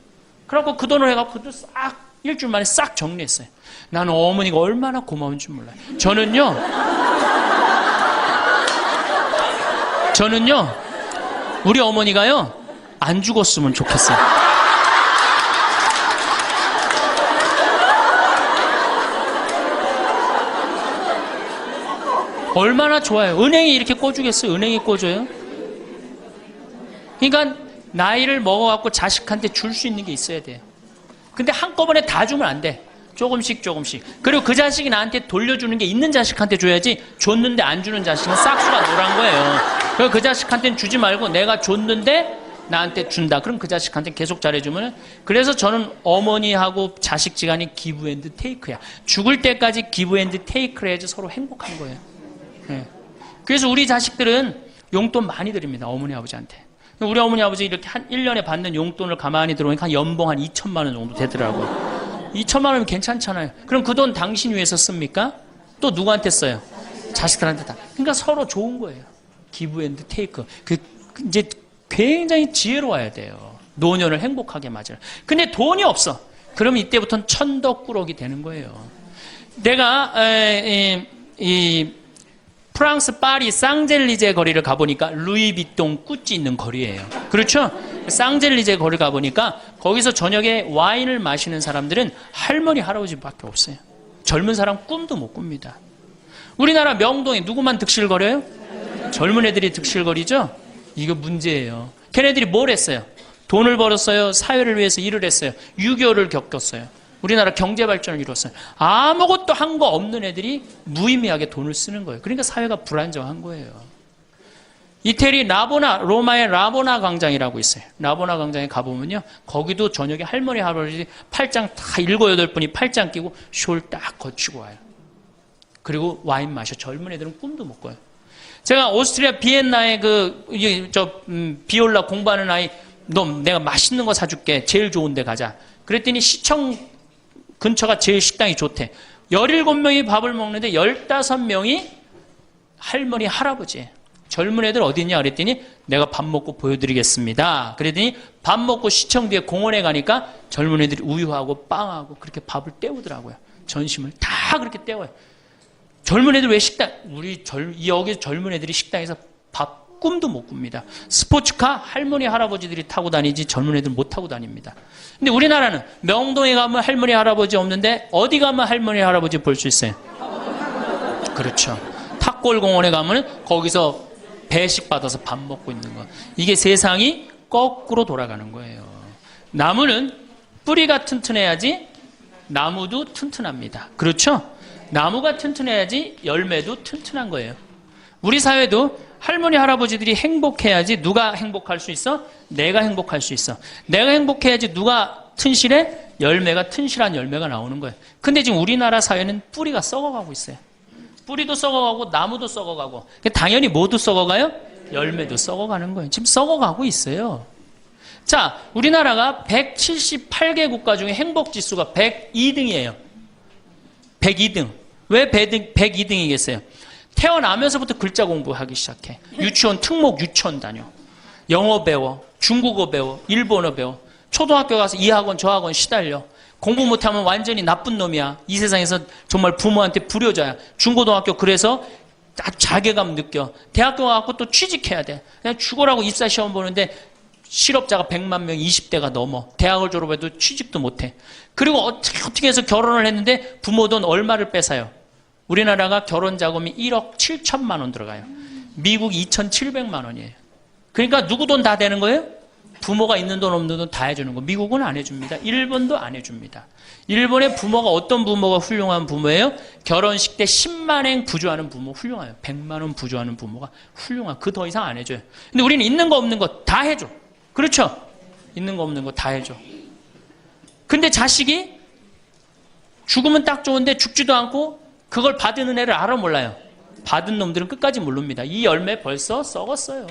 그래갖고 그 돈을 해갖고 그것도 싹 일주일 만에 싹 정리했어요. 나는 어머니가 얼마나 고마운 줄 몰라요. 저는요 우리 어머니가요 안 죽었으면 좋겠어요. 얼마나 좋아요. 은행이 이렇게 꿔주겠어요? 은행이 꿔줘요? 그러니까 나이를 먹어갖고 자식한테 줄 수 있는 게 있어야 돼요. 근데 한꺼번에 다 주면 안 돼. 조금씩. 그리고 그 자식이 나한테 돌려주는 게 있는 자식한테 줘야지 줬는데 안 주는 자식은 싹수가 노란 거예요. 그래서 그 자식한테는 주지 말고 내가 줬는데 나한테 준다. 그럼 그 자식한테 계속 잘해주면. 그래서 저는 어머니하고 자식 지간이 기브 앤드 테이크야. 죽을 때까지 기브 앤드 테이크를 해야지 서로 행복한 거예요. 네. 그래서 우리 자식들은 용돈 많이 드립니다. 어머니 아버지한테. 우리 어머니 아버지 이렇게 한 1년에 받는 용돈을 가만히 들어보니까 한 연봉 한 2천만 원 정도 되더라고요. 2천만 원이면 괜찮잖아요. 그럼 그 돈 당신 위해서 씁니까? 또 누구한테 써요? 자식들한테 다. 그러니까 서로 좋은 거예요. 기브 앤드 테이크. 이제 굉장히 지혜로워야 돼요. 노년을 행복하게 맞아요. 근데 돈이 없어. 그러면 이때부터는 천덕꾸러기 되는 거예요. 내가 프랑스 파리 쌍젤리제 거리를 가보니까 루이비통 꾸찌 있는 거리예요. 그렇죠? 쌍젤리제 거리 가보니까 거기서 저녁에 와인을 마시는 사람들은 할머니 할아버지밖에 없어요. 젊은 사람 꿈도 못 꿉니다. 우리나라 명동에 누구만 득실거려요? 젊은 애들이 득실거리죠? 이거 문제예요. 걔네들이 뭘 했어요? 돈을 벌었어요. 사회를 위해서 일을 했어요. 6.25를 겪었어요. 우리나라 경제 발전을 이뤘어요. 아무것도 한 거 없는 애들이 무의미하게 돈을 쓰는 거예요. 그러니까 사회가 불안정한 거예요. 이태리 로마의 라보나 광장이라고 있어요. 라보나 광장에 가보면요. 거기도 저녁에 할머니, 할아버지 팔짱 다 7, 8분이 팔짱 끼고 숄 딱 거치고 와요. 그리고 와인 마셔. 젊은 애들은 꿈도 못 꿔요. 제가 오스트리아 비엔나에 비올라 공부하는 아이, 너 내가 맛있는 거 사줄게. 제일 좋은 데 가자. 그랬더니 시청 근처가 제일 식당이 좋대. 17명이 밥을 먹는데 15명이 할머니, 할아버지예요. 젊은 애들 어디 있냐 그랬더니 내가 밥 먹고 보여드리겠습니다. 그랬더니 밥 먹고 시청 뒤에 공원에 가니까 젊은 애들이 우유하고 빵하고 그렇게 밥을 때우더라고요. 전심을 다 그렇게 때워요. 젊은 애들 왜 여기 젊은 애들이 식당에서 밥 꿈도 못 꿉니다. 스포츠카 할머니, 할아버지들이 타고 다니지 젊은 애들 못 타고 다닙니다. 근데 우리나라는 명동에 가면 할머니, 할아버지 없는데 어디 가면 할머니, 할아버지 볼 수 있어요? 그렇죠. 탑골공원에 가면 거기서 배식 받아서 밥 먹고 있는 거. 이게 세상이 거꾸로 돌아가는 거예요. 나무는 뿌리가 튼튼해야지 나무도 튼튼합니다. 그렇죠? 나무가 튼튼해야지 열매도 튼튼한 거예요. 우리 사회도 할머니, 할아버지들이 행복해야지 누가 행복할 수 있어? 내가 행복할 수 있어. 내가 행복해야지 누가 튼실해? 열매가 튼실한 열매가 나오는 거예요. 근데 지금 우리나라 사회는 뿌리가 썩어가고 있어요. 뿌리도 썩어가고 나무도 썩어가고 당연히 모두 썩어가요? 열매도 썩어가는 거예요. 지금 썩어가고 있어요. 자, 우리나라가 178개 국가 중에 행복지수가 102등이에요. 102등. 왜 102등이겠어요? 태어나면서부터 글자 공부하기 시작해. 유치원 특목 유치원 다녀. 영어 배워. 중국어 배워. 일본어 배워. 초등학교 가서 이 학원 저 학원 시달려. 공부 못하면 완전히 나쁜 놈이야. 이 세상에서 정말 부모한테 불효자야. 중고등학교 그래서 아주 자괴감 느껴. 대학교 가서 또 취직해야 돼. 그냥 죽어라고 입사시험 보는데 실업자가 100만 명, 20대가 넘어. 대학을 졸업해도 취직도 못해. 그리고 어떻게 해서 결혼을 했는데 부모 돈 얼마를 뺏어요? 우리나라가 결혼 자금이 1억 7천만 원 들어가요. 미국 2,700만 원이에요. 그러니까 누구 돈 다 되는 거예요? 부모가 있는 돈 없는 돈 다 해주는 거. 미국은 안 해줍니다. 일본도 안 해줍니다. 일본의 부모가 어떤 부모가 훌륭한 부모예요? 결혼식 때 10만엔 부조하는 부모 훌륭해요. 100만 원 부조하는 부모가 훌륭한. 그 더 이상 안 해줘요. 근데 우리는 있는 거 없는 거 다 해줘. 그렇죠? 있는 거 없는 거 다 해줘. 근데 자식이 죽으면 딱 좋은데 죽지도 않고 그걸 받은 은혜를 알아 몰라요. 받은 놈들은 끝까지 모릅니다. 이 열매 벌써 썩었어요.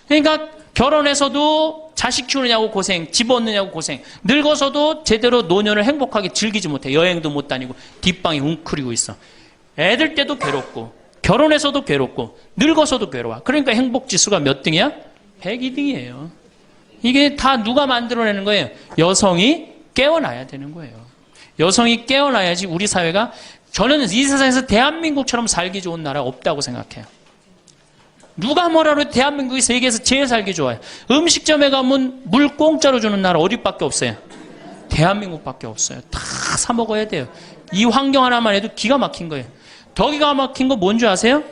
그러니까 결혼해서도 자식 키우느냐고 고생, 집 얻느냐고 고생, 늙어서도 제대로 노년을 행복하게 즐기지 못해. 여행도 못 다니고 뒷방이 웅크리고 있어. 애들 때도 괴롭고 결혼해서도 괴롭고 늙어서도 괴로워. 그러니까 행복지수가 몇 등이야? 102등이에요. 이게 다 누가 만들어내는 거예요? 여성이 깨어나야 되는 거예요. 여성이 깨어나야지 우리 사회가, 저는 이 세상에서 대한민국처럼 살기 좋은 나라 없다고 생각해요. 누가 뭐라 해도 대한민국이 세계에서 제일 살기 좋아요. 음식점에 가면 물 공짜로 주는 나라 어디밖에 없어요? 대한민국밖에 없어요. 다 사 먹어야 돼요. 이 환경 하나만 해도 기가 막힌 거예요. 더 기가 막힌 거 뭔지 아세요?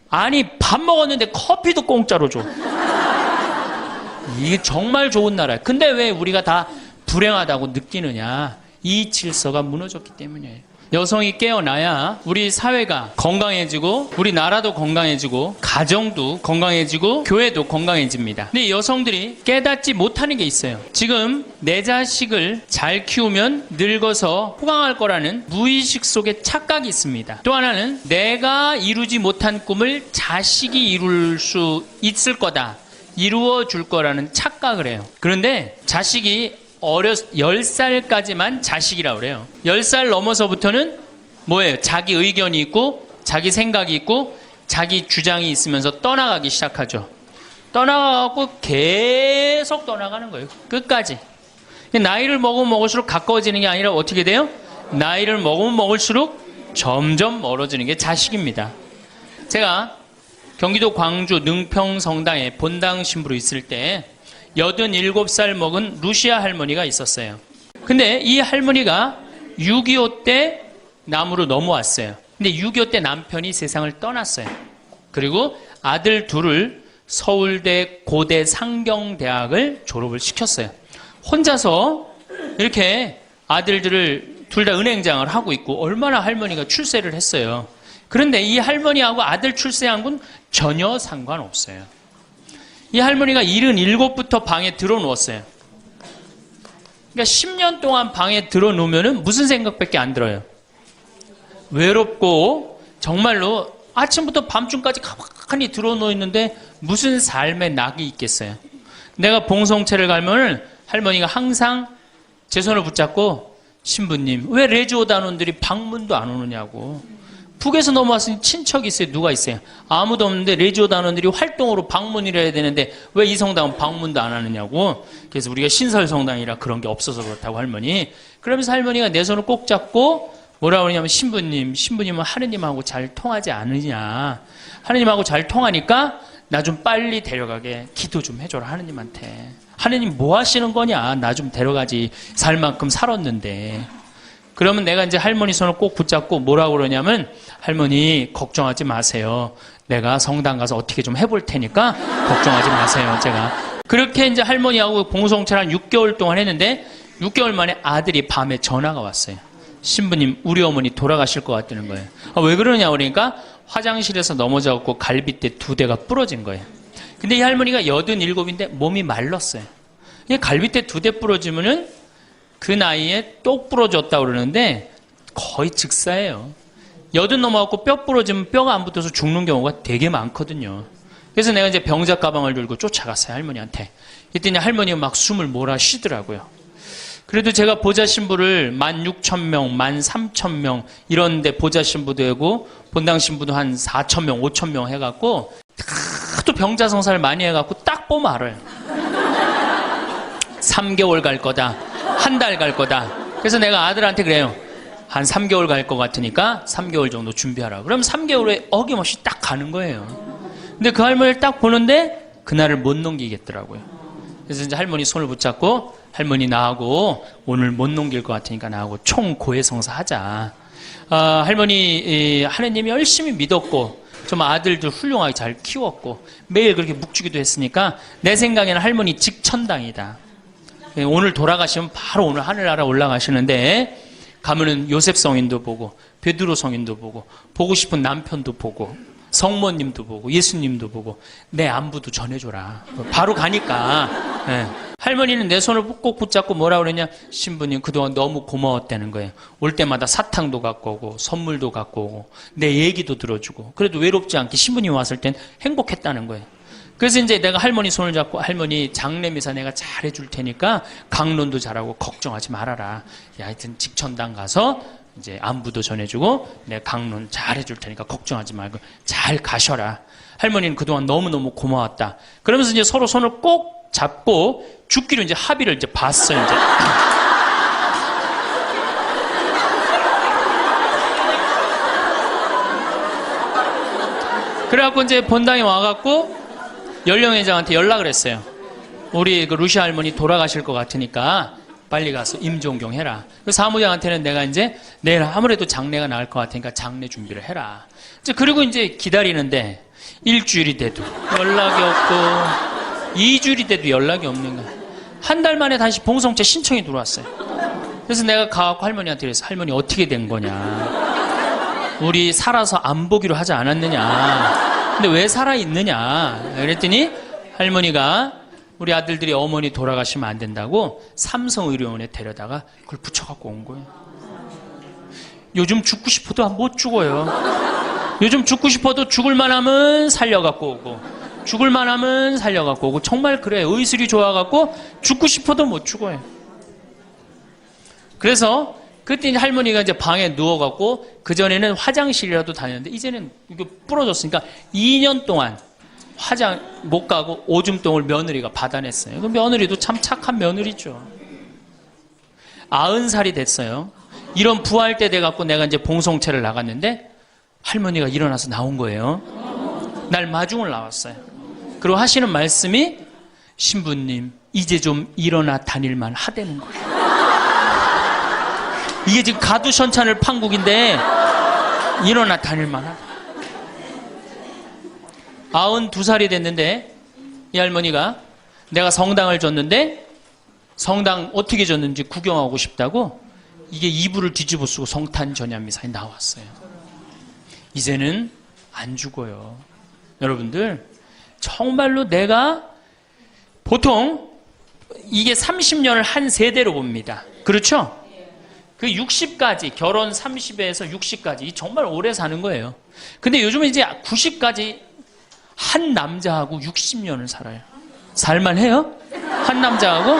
아니, 밥 먹었는데 커피도 공짜로 줘. 이게 정말 좋은 나라예요. 근데 왜 우리가 다 불행하다고 느끼느냐? 이 질서가 무너졌기 때문이에요. 여성이 깨어나야 우리 사회가 건강해지고 우리 나라도 건강해지고 가정도 건강해지고 교회도 건강해집니다. 근데 여성들이 깨닫지 못하는 게 있어요. 지금 내 자식을 잘 키우면 늙어서 호강할 거라는 무의식 속에 착각이 있습니다. 또 하나는 내가 이루지 못한 꿈을 자식이 이룰 수 있을 거다, 이루어 줄 거라는 착각을 해요. 그런데 자식이 10살까지만 자식이라고 그래요. 10살 넘어서부터는 뭐예요? 자기 의견이 있고 자기 생각이 있고 자기 주장이 있으면서 떠나가기 시작하죠. 떠나가고 계속 떠나가는 거예요. 끝까지. 나이를 먹으면 먹을수록 가까워지는 게 아니라 어떻게 돼요? 나이를 먹으면 먹을수록 점점 멀어지는 게 자식입니다. 제가 경기도 광주 능평성당에 본당 신부로 있을 때 87살 먹은 루시아 할머니가 있었어요. 근데 이 할머니가 6.25 때 남으로 넘어왔어요. 근데 6.25 때 남편이 세상을 떠났어요. 그리고 아들 둘을 서울대 고대 상경대학을 졸업을 시켰어요. 혼자서 이렇게 아들들을 둘 다 은행장을 하고 있고 얼마나 할머니가 출세를 했어요. 그런데 이 할머니하고 아들 출세한 건 전혀 상관없어요. 이 할머니가 77부터 방에 들어누웠어요. 그러니까 10년 동안 방에 들어놓으면 무슨 생각밖에 안 들어요. 외롭고 정말로 아침부터 밤중까지 가만히 들어놓여 있는데 무슨 삶의 낙이 있겠어요. 내가 봉송체를 가면 할머니가 항상 제 손을 붙잡고 신부님 왜 레지오단원들이 방문도 안 오느냐고. 북에서 넘어왔으니 친척이 있어요. 누가 있어요? 아무도 없는데 레지오단원들이 활동으로 방문을 해야 되는데 왜 이 성당은 방문도 안 하느냐고. 그래서 우리가 신설성당이라 그런 게 없어서 그렇다고 할머니. 그러면서 할머니가 내 손을 꼭 잡고 뭐라고 그러냐면 신부님은 하느님하고 잘 통하지 않으냐. 하느님하고 잘 통하니까 나 좀 빨리 데려가게 기도 좀 해줘라 하느님한테. 하느님 뭐 하시는 거냐. 나 좀 데려가지. 살 만큼 살았는데. 그러면 내가 이제 할머니 손을 꼭 붙잡고 뭐라고 그러냐면 할머니 걱정하지 마세요. 내가 성당 가서 어떻게 좀 해볼 테니까 걱정하지 마세요. 제가. 그렇게 이제 할머니하고 봉송체를 한 6개월 동안 했는데 6개월 만에 아들이 밤에 전화가 왔어요. 신부님 우리 어머니 돌아가실 것 같다는 거예요. 왜 그러냐 그러니까 화장실에서 넘어져갖고 갈비뼈 2대가 부러진 거예요. 근데 이 할머니가 87인데 몸이 말랐어요. 갈비뼈 2대 부러지면은 그 나이에 똑 부러졌다고 그러는데 거의 즉사예요. 80 넘어갖고 뼈 부러지면 뼈가 안 붙어서 죽는 경우가 되게 많거든요. 그래서 내가 이제 병자 가방을 들고 쫓아갔어요, 할머니한테. 그랬더니 할머니가 막 숨을 몰아 쉬더라고요. 그래도 제가 보좌 신부를 16,000명, 13,000명 이런 데 보좌 신부도 하고 본당 신부도 한 4,000명, 5,000명 해갖고 또 병자 성사를 많이 해갖고 딱 보면 알아요. 3개월 갈 거다. 한 달 갈 거다. 그래서 내가 아들한테 그래요. 한 3개월 갈 것 같으니까 3개월 정도 준비하라. 그럼 3개월 후에 어김없이 딱 가는 거예요. 근데 그 할머니를 딱 보는데 그날을 못 넘기겠더라고요. 그래서 이제 할머니 손을 붙잡고 할머니 나하고 오늘 못 넘길 것 같으니까 나하고 총 고해성사 하자. 할머니 하느님이 열심히 믿었고 좀 아들들 훌륭하게 잘 키웠고 매일 그렇게 묵주기도 했으니까 내 생각에는 할머니 직천당이다. 오늘 돌아가시면 바로 오늘 하늘나라 올라가시는데 가면은 요셉 성인도 보고 베드로 성인도 보고 싶은 남편도 보고 성모님도 보고 예수님도 보고 내 안부도 전해줘라. 바로 가니까. 네. 할머니는 내 손을 꼭 붙잡고 뭐라 그러냐. 신부님 그동안 너무 고마웠다는 거예요. 올 때마다 사탕도 갖고 오고 선물도 갖고 오고 내 얘기도 들어주고 그래도 외롭지 않게 신부님 왔을 땐 행복했다는 거예요. 그래서 이제 내가 할머니 손을 잡고 할머니 장례미사 내가 잘해줄 테니까 강론도 잘하고 걱정하지 말아라. 하여튼 직천당 가서 이제 안부도 전해주고 내가 강론 잘해줄 테니까 걱정하지 말고 잘 가셔라. 할머니는 그동안 너무너무 고마웠다. 그러면서 이제 서로 손을 꼭 잡고 죽기로 이제 합의를 이제 봤어요. 이제. 그래갖고 이제 본당에 와갖고 연령회장한테 연락을 했어요. 우리 그 루시아 할머니 돌아가실 것 같으니까 빨리 가서 임종경 해라. 그 사무장한테는 내가 이제 내일 아무래도 장례가 나을 것 같으니까 장례 준비를 해라. 이제 그리고 이제 기다리는데 일주일이 돼도 연락이 없고 2주일이 돼도 연락이 없는 거야. 한 달 만에 다시 봉송체 신청이 들어왔어요. 그래서 내가 가갖고 할머니한테 그래서 할머니 어떻게 된 거냐. 우리 살아서 안 보기로 하지 않았느냐. 근데 왜 살아있느냐. 그랬더니 할머니가 우리 아들들이 어머니 돌아가시면 안 된다고 삼성의료원에 데려다가 그걸 붙여갖고 온 거예요. 요즘 죽고 싶어도 못 죽어요. 요즘 죽고 싶어도 죽을만 하면 살려갖고 오고 죽을만 하면 살려갖고 오고 정말 그래요. 의술이 좋아갖고 죽고 싶어도 못 죽어요. 그래서 그때 이제 할머니가 이제 방에 누워갖고 그전에는 화장실이라도 다녔는데 이제는 이게 부러졌으니까 2년 동안 화장 못 가고 오줌똥을 며느리가 받아냈어요. 그 며느리도 참 착한 며느리죠. 90살이 됐어요. 이런 부활 때 돼갖고 내가 이제 봉송체를 나갔는데 할머니가 일어나서 나온 거예요. 날 마중을 나왔어요. 그리고 하시는 말씀이 신부님 이제 좀 일어나 다닐만 하다는 거예요. 이게 지금 가두션찬을 판국인데 일어나 다닐만하다. 92살이 됐는데 이 할머니가 내가 성당을 줬는데 성당 어떻게 줬는지 구경하고 싶다고 이게 이불을 뒤집어 쓰고 성탄 전야미사에 나왔어요. 이제는 안 죽어요. 여러분들 정말로 내가 보통 이게 30년을 한 세대로 봅니다. 그렇죠? 그 60까지 결혼 30에서 60까지 정말 오래 사는 거예요. 근데 요즘은 이제 90까지 한 남자하고 60년을 살아요. 살만해요? 한 남자하고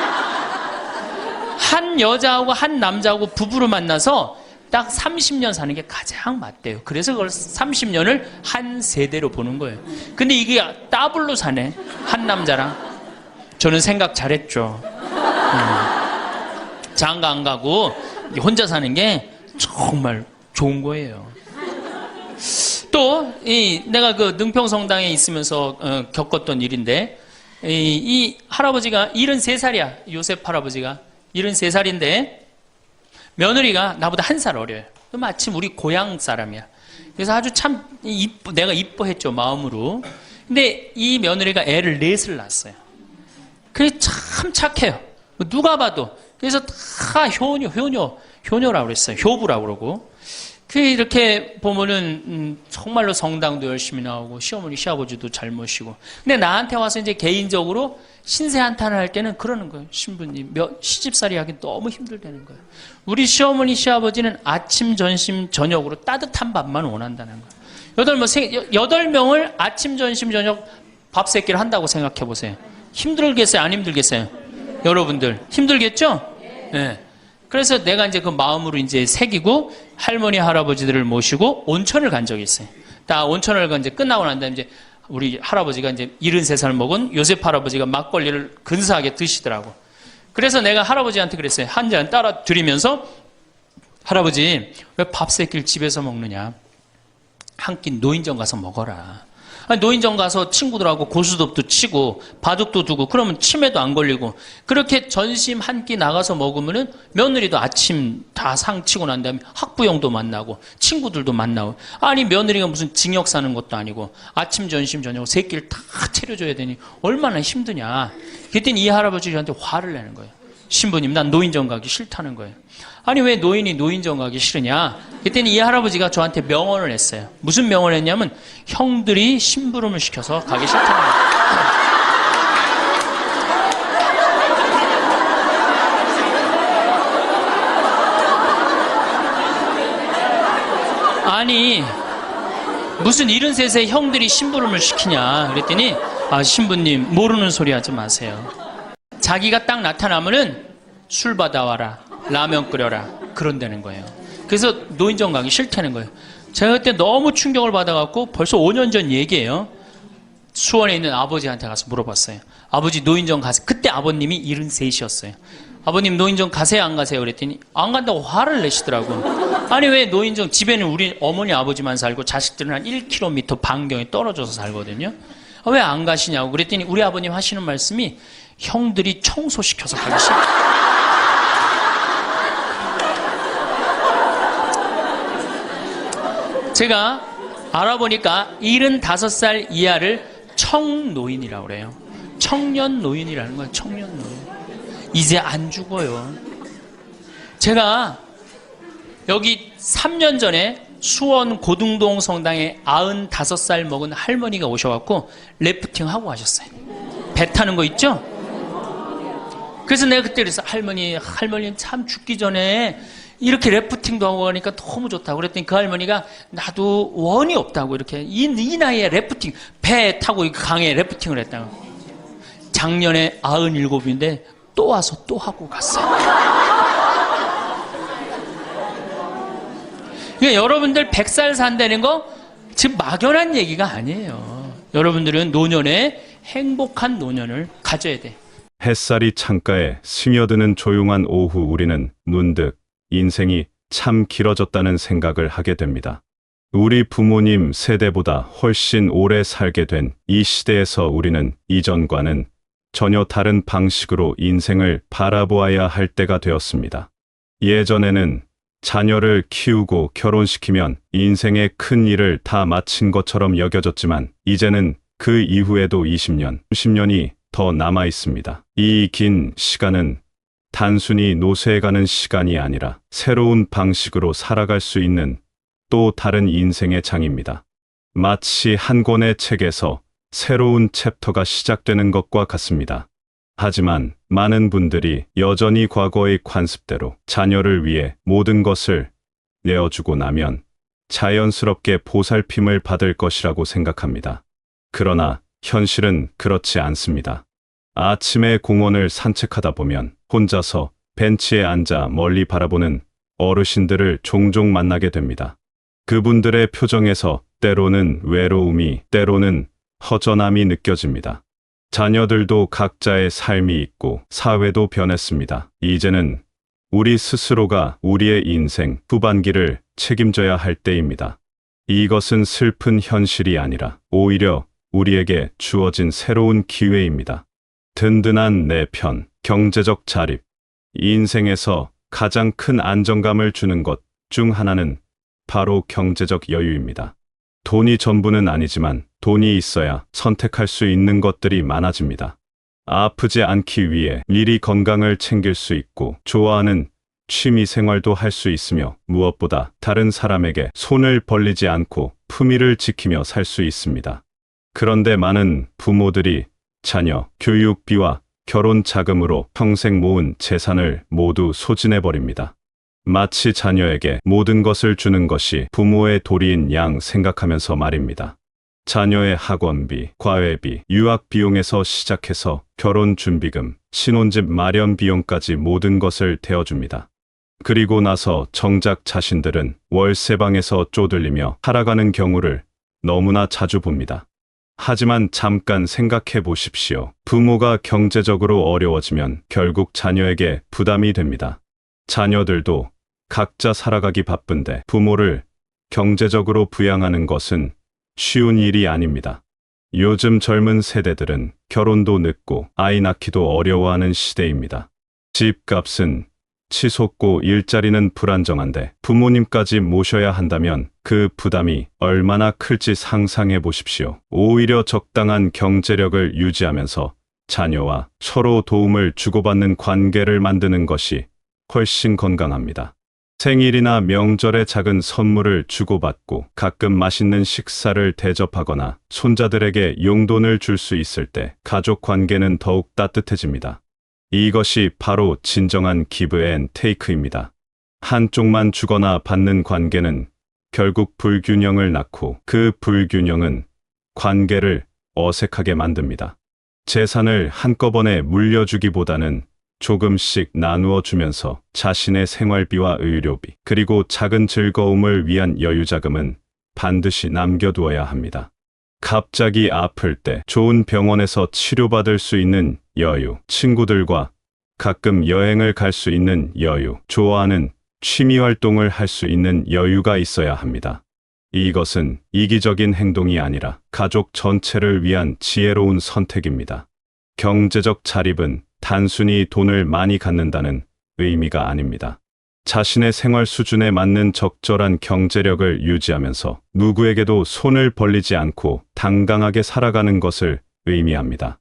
한 여자하고 한 남자하고 부부로 만나서 딱 30년 사는 게 가장 맞대요. 그래서 그걸 30년을 한 세대로 보는 거예요. 근데 이게 더블로 사네. 한 남자랑. 저는 생각 잘했죠. 장가 안 가고 혼자 사는 게 정말 좋은 거예요. 또 내가 그 능평성당에 있으면서 겪었던 일인데 이 할아버지가 73살이야. 요셉 할아버지가 73살인데 며느리가 나보다 1살 어려요. 마침 우리 고향 사람이야. 그래서 아주 참 내가 이뻐했죠, 마음으로. 근데 이 며느리가 애를 넷을 낳았어요. 그게 참 착해요. 누가 봐도. 그래서 다 효녀라고 그랬어요. 효부라고 그러고. 그 이렇게 보면은 정말로 성당도 열심히 나오고 시어머니 시아버지도 잘 모시고. 근데 나한테 와서 이제 개인적으로 신세 한탄을 할 때는 그러는 거예요. 신부님 시집살이 하기 너무 힘들다는 거예요. 우리 시어머니 시아버지는 아침 점심 저녁으로 따뜻한 밥만 원한다는 거예요. 8명을 아침 점심 저녁 밥 세끼를 한다고 생각해 보세요. 힘들겠어요? 안 힘들겠어요? 여러분들 힘들겠죠? 네. 그래서 내가 이제 그 마음으로 이제 새기고 할머니 할아버지들을 모시고 온천을 간 적이 있어요. 다 온천을 이제 끝나고 난 다음에 이제 우리 할아버지가 이제 73살 먹은 요셉 할아버지가 막걸리를 근사하게 드시더라고. 그래서 내가 할아버지한테 그랬어요. 한 잔 따라 드리면서 할아버지 왜 밥 세끼를 집에서 먹느냐? 한 끼 노인정 가서 먹어라. 아니, 노인정 가서 친구들하고 고스톱도 치고 바둑도 두고 그러면 치매도 안 걸리고 그렇게 전심 한 끼 나가서 먹으면은 며느리도 아침 다 상 치고 난 다음에 학부형도 만나고 친구들도 만나고 아니 며느리가 무슨 징역 사는 것도 아니고 아침 전심 저녁 세 끼를 다 차려줘야 되니 얼마나 힘드냐. 그랬더니 이 할아버지 저한테 화를 내는 거예요. 신부님 난 노인정 가기 싫다는 거예요. 아니 왜 노인이 노인정 가기 싫으냐. 그랬더니 이 할아버지가 저한테 명언을 했어요. 무슨 명언을 했냐면 형들이 심부름을 시켜서 가기 싫다는 거예요. 아니 무슨 73세 형들이 심부름을 시키냐. 그랬더니 아 신부님 모르는 소리 하지 마세요. 자기가 딱 나타나면은 술 받아와라, 라면 끓여라 그런다는 거예요. 그래서 노인정 가기 싫다는 거예요. 제가 그때 너무 충격을 받아갖고 벌써 5년 전 얘기예요. 수원에 있는 아버지한테 가서 물어봤어요. 아버지 노인정 가세요. 그때 아버님이 73이셨어요. 아버님 노인정 가세요 안 가세요? 그랬더니 안 간다고 화를 내시더라고. 아니 왜 노인정 집에는 우리 어머니 아버지만 살고 자식들은 한 1km 반경에 떨어져서 살거든요. 왜 안 가시냐고 그랬더니 우리 아버님 하시는 말씀이 형들이 청소시켜서 가기 싫다. 제가 알아보니까 75살 이하를 청노인이라고 그래요. 청년 노인이라는 거예요. 청년 노인. 이제 안 죽어요. 제가 여기 3년 전에 수원 고등동 성당에 95살 먹은 할머니가 오셔갖고 래프팅 하고 가셨어요. 배 타는 거 있죠? 그래서 내가 그때 그랬어. 할머니 참 죽기 전에 이렇게 래프팅도 하고 가니까 너무 좋다고 그랬더니 그 할머니가 나도 원이 없다고 이렇게 이 나이에 래프팅 배 타고 강에 래프팅을 했다고. 작년에 97인데 또 와서 또 하고 갔어요. 그러니까 여러분들 100살 산다는 거 지금 막연한 얘기가 아니에요. 여러분들은 노년에 행복한 노년을 가져야 돼. 햇살이 창가에 스며드는 조용한 오후 우리는 문득 인생이 참 길어졌다는 생각을 하게 됩니다. 우리 부모님 세대보다 훨씬 오래 살게 된 이 시대에서 우리는 이전과는 전혀 다른 방식으로 인생을 바라보아야 할 때가 되었습니다. 예전에는 자녀를 키우고 결혼시키면 인생의 큰 일을 다 마친 것처럼 여겨졌지만 이제는 그 이후에도 20년, 10년이 더 남아 있습니다. 이 긴 시간은 단순히 노쇠해가는 시간이 아니라 새로운 방식으로 살아갈 수 있는 또 다른 인생의 장입니다. 마치 한 권의 책에서 새로운 챕터가 시작되는 것과 같습니다. 하지만 많은 분들이 여전히 과거의 관습대로 자녀를 위해 모든 것을 내어주고 나면 자연스럽게 보살핌을 받을 것이라고 생각합니다. 그러나 현실은 그렇지 않습니다. 아침에 공원을 산책하다 보면 혼자서 벤치에 앉아 멀리 바라보는 어르신들을 종종 만나게 됩니다. 그분들의 표정에서 때로는 외로움이, 때로는 허전함이 느껴집니다. 자녀들도 각자의 삶이 있고 사회도 변했습니다. 이제는 우리 스스로가 우리의 인생 후반기를 책임져야 할 때입니다. 이것은 슬픈 현실이 아니라 오히려 우리에게 주어진 새로운 기회입니다. 든든한 내 편, 경제적 자립. 인생에서 가장 큰 안정감을 주는 것 중 하나는 바로 경제적 여유입니다. 돈이 전부는 아니지만 돈이 있어야 선택할 수 있는 것들이 많아집니다. 아프지 않기 위해 미리 건강을 챙길 수 있고 좋아하는 취미 생활도 할 수 있으며 무엇보다 다른 사람에게 손을 벌리지 않고 품위를 지키며 살 수 있습니다. 그런데 많은 부모들이 자녀 교육비와 결혼 자금으로 평생 모은 재산을 모두 소진해버립니다. 마치 자녀에게 모든 것을 주는 것이 부모의 도리인 양 생각하면서 말입니다. 자녀의 학원비, 과외비, 유학 비용에서 시작해서 결혼 준비금, 신혼집 마련 비용까지 모든 것을 대어줍니다. 그리고 나서 정작 자신들은 월세방에서 쪼들리며 살아가는 경우를 너무나 자주 봅니다. 하지만 잠깐 생각해 보십시오. 부모가 경제적으로 어려워지면 결국 자녀에게 부담이 됩니다. 자녀들도 각자 살아가기 바쁜데 부모를 경제적으로 부양하는 것은 쉬운 일이 아닙니다. 요즘 젊은 세대들은 결혼도 늦고 아이 낳기도 어려워하는 시대입니다. 집값은 치솟고 일자리는 불안정한데 부모님까지 모셔야 한다면 그 부담이 얼마나 클지 상상해 보십시오. 오히려 적당한 경제력을 유지하면서 자녀와 서로 도움을 주고받는 관계를 만드는 것이 훨씬 건강합니다. 생일이나 명절에 작은 선물을 주고받고 가끔 맛있는 식사를 대접하거나 손자들에게 용돈을 줄 수 있을 때 가족 관계는 더욱 따뜻해집니다. 이것이 바로 진정한 기브 앤 테이크입니다. 한쪽만 주거나 받는 관계는 결국 불균형을 낳고 그 불균형은 관계를 어색하게 만듭니다. 재산을 한꺼번에 물려주기보다는 조금씩 나누어 주면서 자신의 생활비와 의료비, 그리고 작은 즐거움을 위한 여유자금은 반드시 남겨두어야 합니다. 갑자기 아플 때 좋은 병원에서 치료받을 수 있는 여유, 친구들과 가끔 여행을 갈 수 있는 여유, 좋아하는 취미 활동을 할 수 있는 여유가 있어야 합니다. 이것은 이기적인 행동이 아니라 가족 전체를 위한 지혜로운 선택입니다. 경제적 자립은 단순히 돈을 많이 갖는다는 의미가 아닙니다. 자신의 생활 수준에 맞는 적절한 경제력을 유지하면서 누구에게도 손을 벌리지 않고 당당하게 살아가는 것을 의미합니다.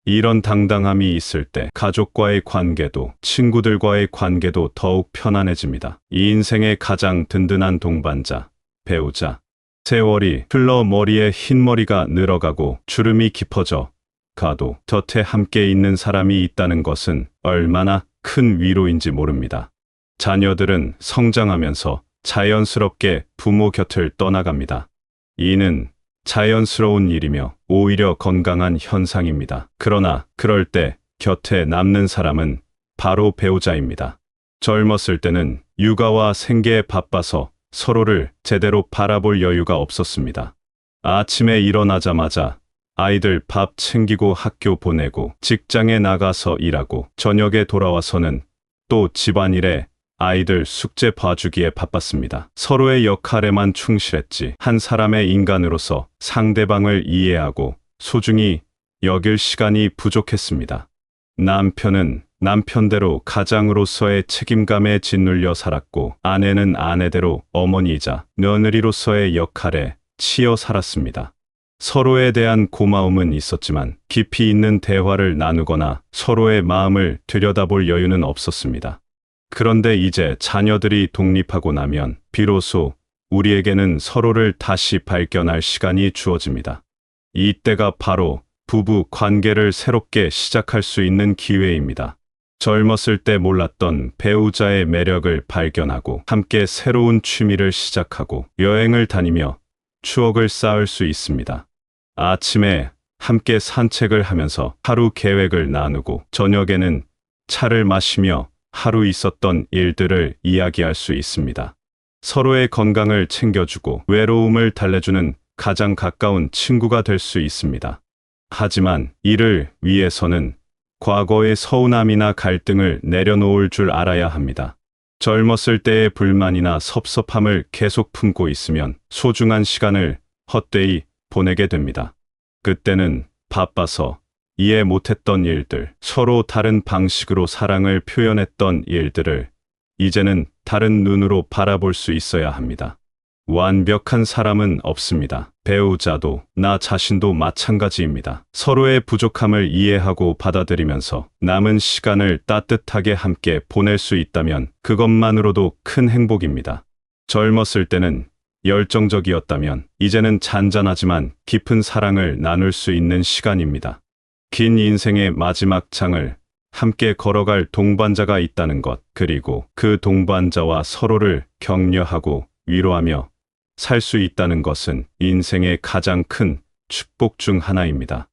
이런 당당함이 있을 때 가족과의 관계도 친구들과의 관계도 더욱 편안해집니다. 이 인생의 가장 든든한 동반자, 배우자. 세월이 흘러 머리에 흰머리가 늘어가고 주름이 깊어져 가도 곁에 함께 있는 사람이 있다는 것은 얼마나 큰 위로인지 모릅니다. 자녀들은 성장하면서 자연스럽게 부모 곁을 떠나갑니다. 이는 자연스러운 일이며 오히려 건강한 현상입니다. 그러나 그럴 때 곁에 남는 사람은 바로 배우자입니다. 젊었을 때는 육아와 생계에 바빠서 서로를 제대로 바라볼 여유가 없었습니다. 아침에 일어나자마자 아이들 밥 챙기고 학교 보내고 직장에 나가서 일하고 저녁에 돌아와서는 또 집안일에 아이들 숙제 봐주기에 바빴습니다. 서로의 역할에만 충실했지 한 사람의 인간으로서 상대방을 이해하고 소중히 여길 시간이 부족했습니다. 남편은 남편대로 가장으로서의 책임감에 짓눌려 살았고 아내는 아내대로 어머니이자 며느리로서의 역할에 치여 살았습니다. 서로에 대한 고마움은 있었지만 깊이 있는 대화를 나누거나 서로의 마음을 들여다볼 여유는 없었습니다. 그런데 이제 자녀들이 독립하고 나면 비로소 우리에게는 서로를 다시 발견할 시간이 주어집니다. 이때가 바로 부부 관계를 새롭게 시작할 수 있는 기회입니다. 젊었을 때 몰랐던 배우자의 매력을 발견하고 함께 새로운 취미를 시작하고 여행을 다니며 추억을 쌓을 수 있습니다. 아침에 함께 산책을 하면서 하루 계획을 나누고 저녁에는 차를 마시며 하루 있었던 일들을 이야기할 수 있습니다. 서로의 건강을 챙겨주고 외로움을 달래주는 가장 가까운 친구가 될 수 있습니다. 하지만 이를 위해서는 과거의 서운함이나 갈등을 내려놓을 줄 알아야 합니다. 젊었을 때의 불만이나 섭섭함을 계속 품고 있으면 소중한 시간을 헛되이 보내게 됩니다. 그때는 바빠서 이해 못했던 일들, 서로 다른 방식으로 사랑을 표현했던 일들을 이제는 다른 눈으로 바라볼 수 있어야 합니다. 완벽한 사람은 없습니다. 배우자도 나 자신도 마찬가지입니다. 서로의 부족함을 이해하고 받아들이면서 남은 시간을 따뜻하게 함께 보낼 수 있다면 그것만으로도 큰 행복입니다. 젊었을 때는 열정적이었다면 이제는 잔잔하지만 깊은 사랑을 나눌 수 있는 시간입니다. 긴 인생의 마지막 장을 함께 걸어갈 동반자가 있다는 것, 그리고 그 동반자와 서로를 격려하고 위로하며 살 수 있다는 것은 인생의 가장 큰 축복 중 하나입니다.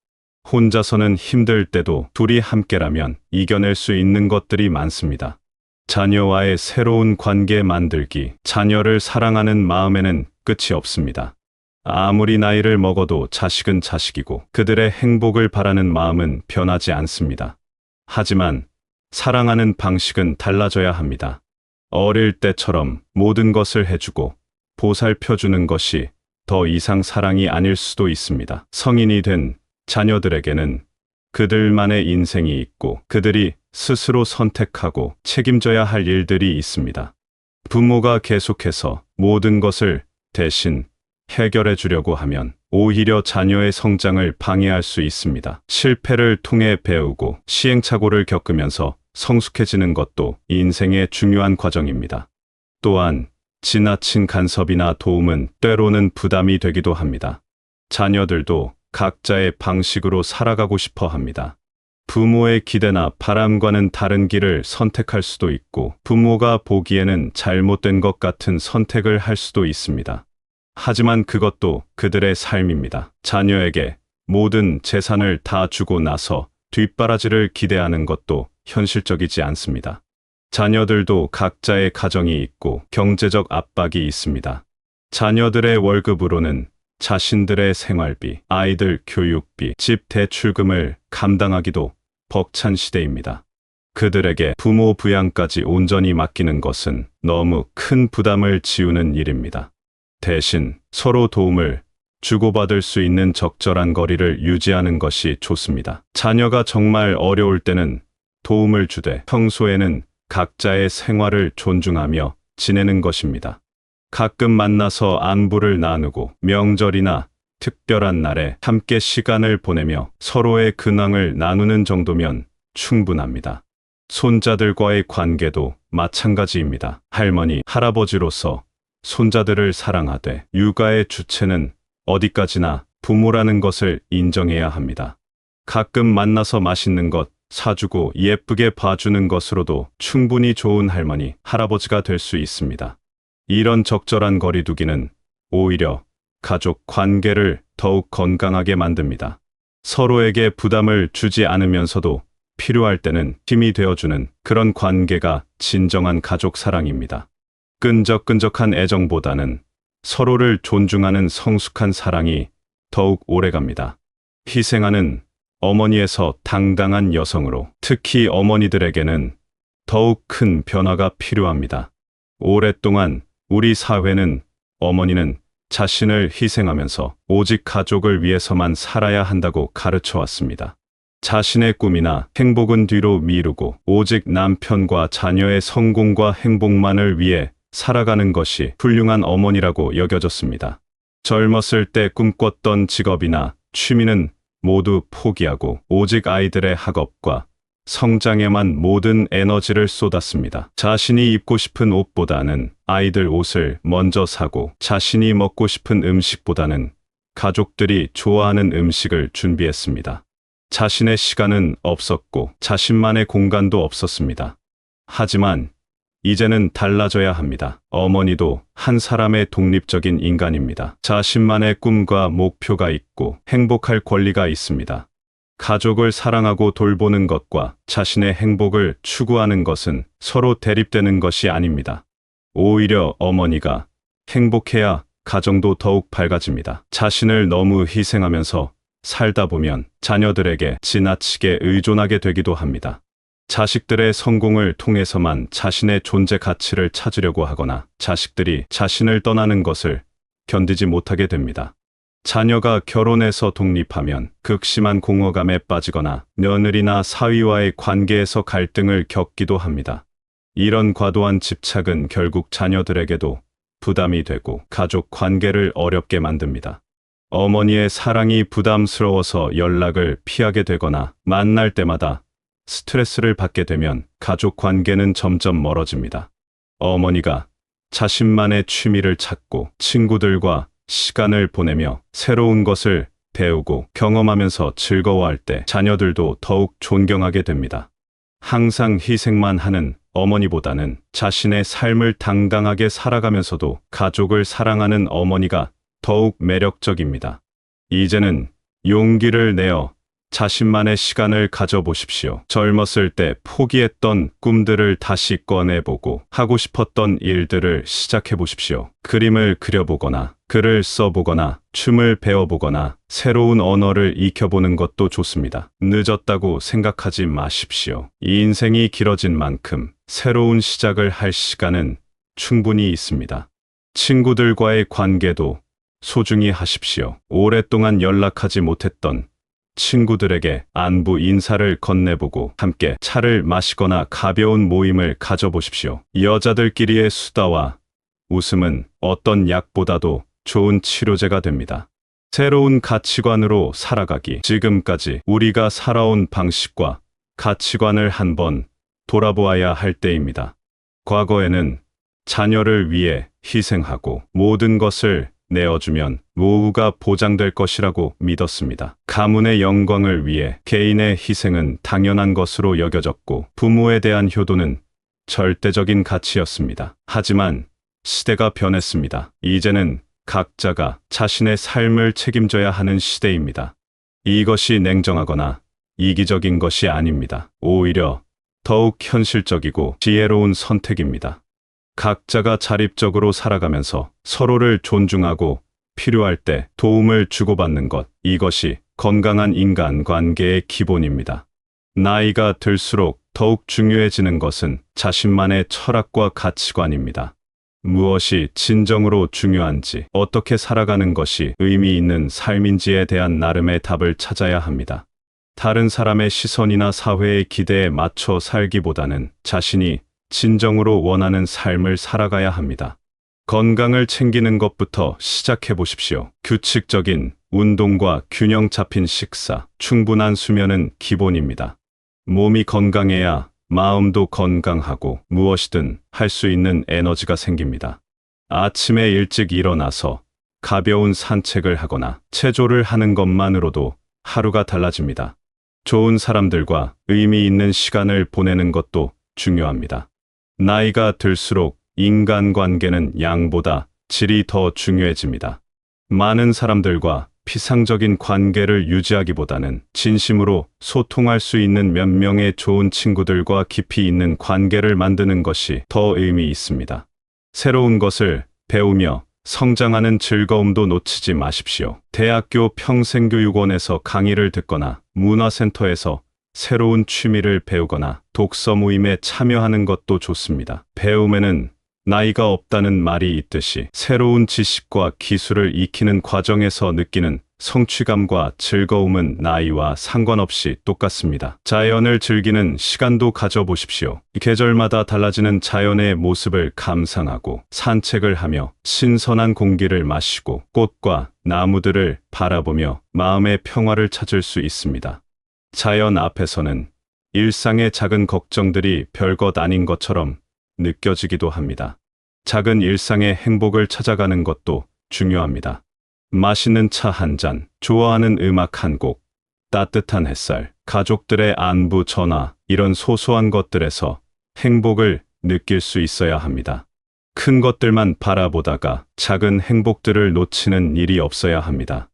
혼자서는 힘들 때도 둘이 함께라면 이겨낼 수 있는 것들이 많습니다. 자녀와의 새로운 관계 만들기, 자녀를 사랑하는 마음에는 끝이 없습니다. 아무리 나이를 먹어도 자식은 자식이고 그들의 행복을 바라는 마음은 변하지 않습니다. 하지만 사랑하는 방식은 달라져야 합니다. 어릴 때처럼 모든 것을 해주고 보살펴주는 것이 더 이상 사랑이 아닐 수도 있습니다. 성인이 된 자녀들에게는 그들만의 인생이 있고 그들이 스스로 선택하고 책임져야 할 일들이 있습니다. 부모가 계속해서 모든 것을 대신 해결해 주려고 하면 오히려 자녀의 성장을 방해할 수 있습니다. 실패를 통해 배우고 시행착오를 겪으면서 성숙해지는 것도 인생의 중요한 과정입니다. 또한 지나친 간섭이나 도움은 때로는 부담이 되기도 합니다. 자녀들도 각자의 방식으로 살아가고 싶어 합니다. 부모의 기대나 바람과는 다른 길을 선택할 수도 있고 부모가 보기에는 잘못된 것 같은 선택을 할 수도 있습니다. 하지만 그것도 그들의 삶입니다. 자녀에게 모든 재산을 다 주고 나서 뒷바라지를 기대하는 것도 현실적이지 않습니다. 자녀들도 각자의 가정이 있고 경제적 압박이 있습니다. 자녀들의 월급으로는 자신들의 생활비, 아이들 교육비, 집 대출금을 감당하기도 벅찬 시대입니다. 그들에게 부모 부양까지 온전히 맡기는 것은 너무 큰 부담을 지우는 일입니다. 대신 서로 도움을 주고받을 수 있는 적절한 거리를 유지하는 것이 좋습니다. 자녀가 정말 어려울 때는 도움을 주되 평소에는 각자의 생활을 존중하며 지내는 것입니다. 가끔 만나서 안부를 나누고 명절이나 특별한 날에 함께 시간을 보내며 서로의 근황을 나누는 정도면 충분합니다. 손자들과의 관계도 마찬가지입니다. 할머니, 할아버지로서 손자들을 사랑하되 육아의 주체는 어디까지나 부모라는 것을 인정해야 합니다. 가끔 만나서 맛있는 것 사주고 예쁘게 봐주는 것으로도 충분히 좋은 할머니, 할아버지가 될 수 있습니다. 이런 적절한 거리두기는 오히려 가족 관계를 더욱 건강하게 만듭니다. 서로에게 부담을 주지 않으면서도 필요할 때는 힘이 되어주는 그런 관계가 진정한 가족 사랑입니다. 끈적끈적한 애정보다는 서로를 존중하는 성숙한 사랑이 더욱 오래갑니다. 희생하는 어머니에서 당당한 여성으로, 특히 어머니들에게는 더욱 큰 변화가 필요합니다. 오랫동안 우리 사회는 어머니는 자신을 희생하면서 오직 가족을 위해서만 살아야 한다고 가르쳐 왔습니다. 자신의 꿈이나 행복은 뒤로 미루고 오직 남편과 자녀의 성공과 행복만을 위해 살아가는 것이 훌륭한 어머니라고 여겨졌습니다. 젊었을 때 꿈꿨던 직업이나 취미는 모두 포기하고 오직 아이들의 학업과 성장에만 모든 에너지를 쏟았습니다. 자신이 입고 싶은 옷보다는 아이들 옷을 먼저 사고 자신이 먹고 싶은 음식보다는 가족들이 좋아하는 음식을 준비했습니다. 자신의 시간은 없었고 자신만의 공간도 없었습니다. 하지만 이제는 달라져야 합니다. 어머니도 한 사람의 독립적인 인간입니다. 자신만의 꿈과 목표가 있고 행복할 권리가 있습니다. 가족을 사랑하고 돌보는 것과 자신의 행복을 추구하는 것은 서로 대립되는 것이 아닙니다. 오히려 어머니가 행복해야 가정도 더욱 밝아집니다. 자신을 너무 희생하면서 살다 보면 자녀들에게 지나치게 의존하게 되기도 합니다. 자식들의 성공을 통해서만 자신의 존재 가치를 찾으려고 하거나 자식들이 자신을 떠나는 것을 견디지 못하게 됩니다. 자녀가 결혼해서 독립하면 극심한 공허감에 빠지거나 며느리나 사위와의 관계에서 갈등을 겪기도 합니다. 이런 과도한 집착은 결국 자녀들에게도 부담이 되고 가족 관계를 어렵게 만듭니다. 어머니의 사랑이 부담스러워서 연락을 피하게 되거나 만날 때마다 스트레스를 받게 되면 가족 관계는 점점 멀어집니다. 어머니가 자신만의 취미를 찾고 친구들과 시간을 보내며 새로운 것을 배우고 경험하면서 즐거워할 때 자녀들도 더욱 존경하게 됩니다. 항상 희생만 하는 어머니보다는 자신의 삶을 당당하게 살아가면서도 가족을 사랑하는 어머니가 더욱 매력적입니다. 이제는 용기를 내어 자신만의 시간을 가져보십시오. 젊었을 때 포기했던 꿈들을 다시 꺼내보고 하고 싶었던 일들을 시작해보십시오. 그림을 그려보거나 글을 써보거나 춤을 배워보거나 새로운 언어를 익혀보는 것도 좋습니다. 늦었다고 생각하지 마십시오. 이 인생이 길어진 만큼 새로운 시작을 할 시간은 충분히 있습니다. 친구들과의 관계도 소중히 하십시오. 오랫동안 연락하지 못했던 친구들에게 안부 인사를 건네보고 함께 차를 마시거나 가벼운 모임을 가져보십시오. 여자들끼리의 수다와 웃음은 어떤 약보다도 좋은 치료제가 됩니다. 새로운 가치관으로 살아가기. 지금까지 우리가 살아온 방식과 가치관을 한번 돌아보아야 할 때입니다. 과거에는 자녀를 위해 희생하고 모든 것을 내어주면 노후가 보장될 것이라고 믿었습니다. 가문의 영광을 위해 개인의 희생은 당연한 것으로 여겨졌고 부모에 대한 효도는 절대적인 가치였습니다. 하지만 시대가 변했습니다. 이제는 각자가 자신의 삶을 책임져야 하는 시대입니다. 이것이 냉정하거나 이기적인 것이 아닙니다. 오히려 더욱 현실적이고 지혜로운 선택입니다. 각자가 자립적으로 살아가면서 서로를 존중하고 필요할 때 도움을 주고받는 것, 이것이 건강한 인간관계의 기본입니다. 나이가 들수록 더욱 중요해지는 것은 자신만의 철학과 가치관입니다. 무엇이 진정으로 중요한지, 어떻게 살아가는 것이 의미 있는 삶인지에 대한 나름의 답을 찾아야 합니다. 다른 사람의 시선이나 사회의 기대에 맞춰 살기보다는 자신이 진정으로 원하는 삶을 살아가야 합니다. 건강을 챙기는 것부터 시작해 보십시오. 규칙적인 운동과 균형 잡힌 식사, 충분한 수면은 기본입니다. 몸이 건강해야 마음도 건강하고 무엇이든 할 수 있는 에너지가 생깁니다. 아침에 일찍 일어나서 가벼운 산책을 하거나 체조를 하는 것만으로도 하루가 달라집니다. 좋은 사람들과 의미 있는 시간을 보내는 것도 중요합니다. 나이가 들수록 인간관계는 양보다 질이 더 중요해집니다. 많은 사람들과 피상적인 관계를 유지하기보다는 진심으로 소통할 수 있는 몇 명의 좋은 친구들과 깊이 있는 관계를 만드는 것이 더 의미 있습니다. 새로운 것을 배우며 성장하는 즐거움도 놓치지 마십시오. 대학교 평생교육원에서 강의를 듣거나 문화센터에서 새로운 취미를 배우거나 독서 모임에 참여하는 것도 좋습니다. 배움에는 나이가 없다는 말이 있듯이 새로운 지식과 기술을 익히는 과정에서 느끼는 성취감과 즐거움은 나이와 상관없이 똑같습니다. 자연을 즐기는 시간도 가져보십시오. 계절마다 달라지는 자연의 모습을 감상하고 산책을 하며 신선한 공기를 마시고 꽃과 나무들을 바라보며 마음의 평화를 찾을 수 있습니다. 자연 앞에서는 일상의 작은 걱정들이 별것 아닌 것처럼 느껴지기도 합니다. 작은 일상의 행복을 찾아가는 것도 중요합니다. 맛있는 차 한 잔, 좋아하는 음악 한 곡, 따뜻한 햇살, 가족들의 안부 전화, 이런 소소한 것들에서 행복을 느낄 수 있어야 합니다. 큰 것들만 바라보다가 작은 행복들을 놓치는 일이 없어야 합니다.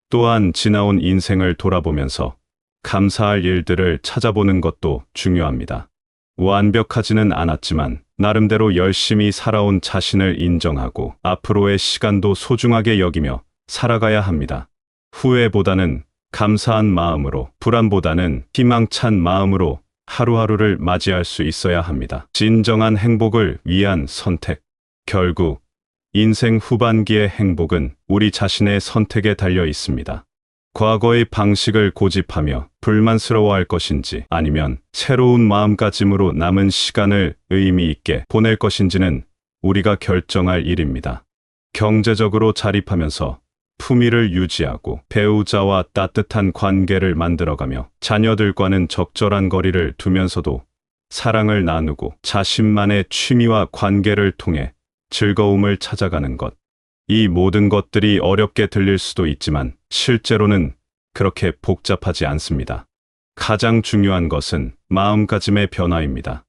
또한 지나온 인생을 돌아보면서 감사할 일들을 찾아보는 것도 중요합니다. 완벽하지는 않았지만 나름대로 열심히 살아온 자신을 인정하고 앞으로의 시간도 소중하게 여기며 살아가야 합니다. 후회보다는 감사한 마음으로, 불안보다는 희망찬 마음으로 하루하루를 맞이할 수 있어야 합니다. 진정한 행복을 위한 선택. 결국 인생 후반기의 행복은 우리 자신의 선택에 달려 있습니다. 과거의 방식을 고집하며 불만스러워할 것인지 아니면 새로운 마음가짐으로 남은 시간을 의미 있게 보낼 것인지는 우리가 결정할 일입니다. 경제적으로 자립하면서 품위를 유지하고 배우자와 따뜻한 관계를 만들어가며 자녀들과는 적절한 거리를 두면서도 사랑을 나누고 자신만의 취미와 관계를 통해 즐거움을 찾아가는 것. 이 모든 것들이 어렵게 들릴 수도 있지만 실제로는 그렇게 복잡하지 않습니다. 가장 중요한 것은 마음가짐의 변화입니다.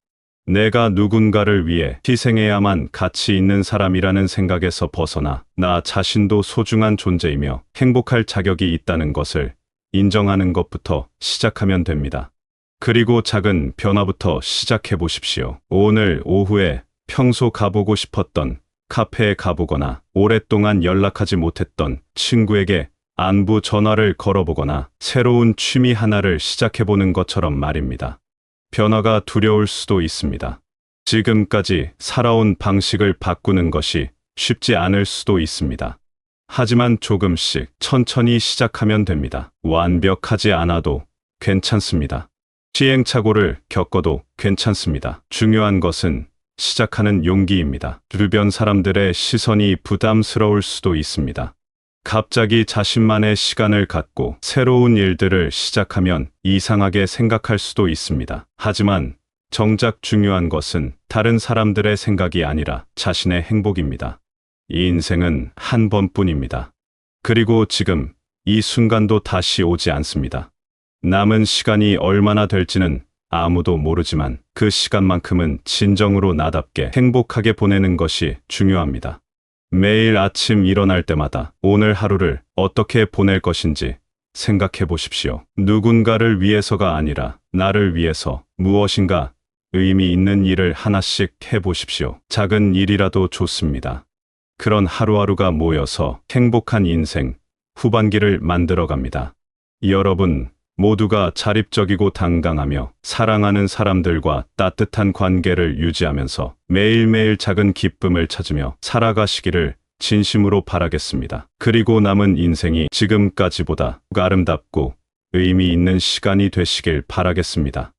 내가 누군가를 위해 희생해야만 가치 있는 사람이라는 생각에서 벗어나 나 자신도 소중한 존재이며 행복할 자격이 있다는 것을 인정하는 것부터 시작하면 됩니다. 그리고 작은 변화부터 시작해 보십시오. 오늘 오후에 평소 가보고 싶었던 카페에 가보거나 오랫동안 연락하지 못했던 친구에게 안부 전화를 걸어보거나 새로운 취미 하나를 시작해보는 것처럼 말입니다. 변화가 두려울 수도 있습니다. 지금까지 살아온 방식을 바꾸는 것이 쉽지 않을 수도 있습니다. 하지만 조금씩 천천히 시작하면 됩니다. 완벽하지 않아도 괜찮습니다. 시행착오를 겪어도 괜찮습니다. 중요한 것은 시작하는 용기입니다. 주변 사람들의 시선이 부담스러울 수도 있습니다. 갑자기 자신만의 시간을 갖고 새로운 일들을 시작하면 이상하게 생각할 수도 있습니다. 하지만 정작 중요한 것은 다른 사람들의 생각이 아니라 자신의 행복입니다. 이 인생은 한 번뿐입니다. 그리고 지금 이 순간도 다시 오지 않습니다. 남은 시간이 얼마나 될지는 아무도 모르지만 그 시간만큼은 진정으로 나답게 행복하게 보내는 것이 중요합니다. 매일 아침 일어날 때마다 오늘 하루를 어떻게 보낼 것인지 생각해 보십시오. 누군가를 위해서가 아니라 나를 위해서 무엇인가 의미 있는 일을 하나씩 해보십시오. 작은 일이라도 좋습니다. 그런 하루하루가 모여서 행복한 인생 후반기를 만들어갑니다. 여러분 모두가 자립적이고 당당하며 사랑하는 사람들과 따뜻한 관계를 유지하면서 매일매일 작은 기쁨을 찾으며 살아가시기를 진심으로 바라겠습니다. 그리고 남은 인생이 지금까지보다 아름답고 의미 있는 시간이 되시길 바라겠습니다.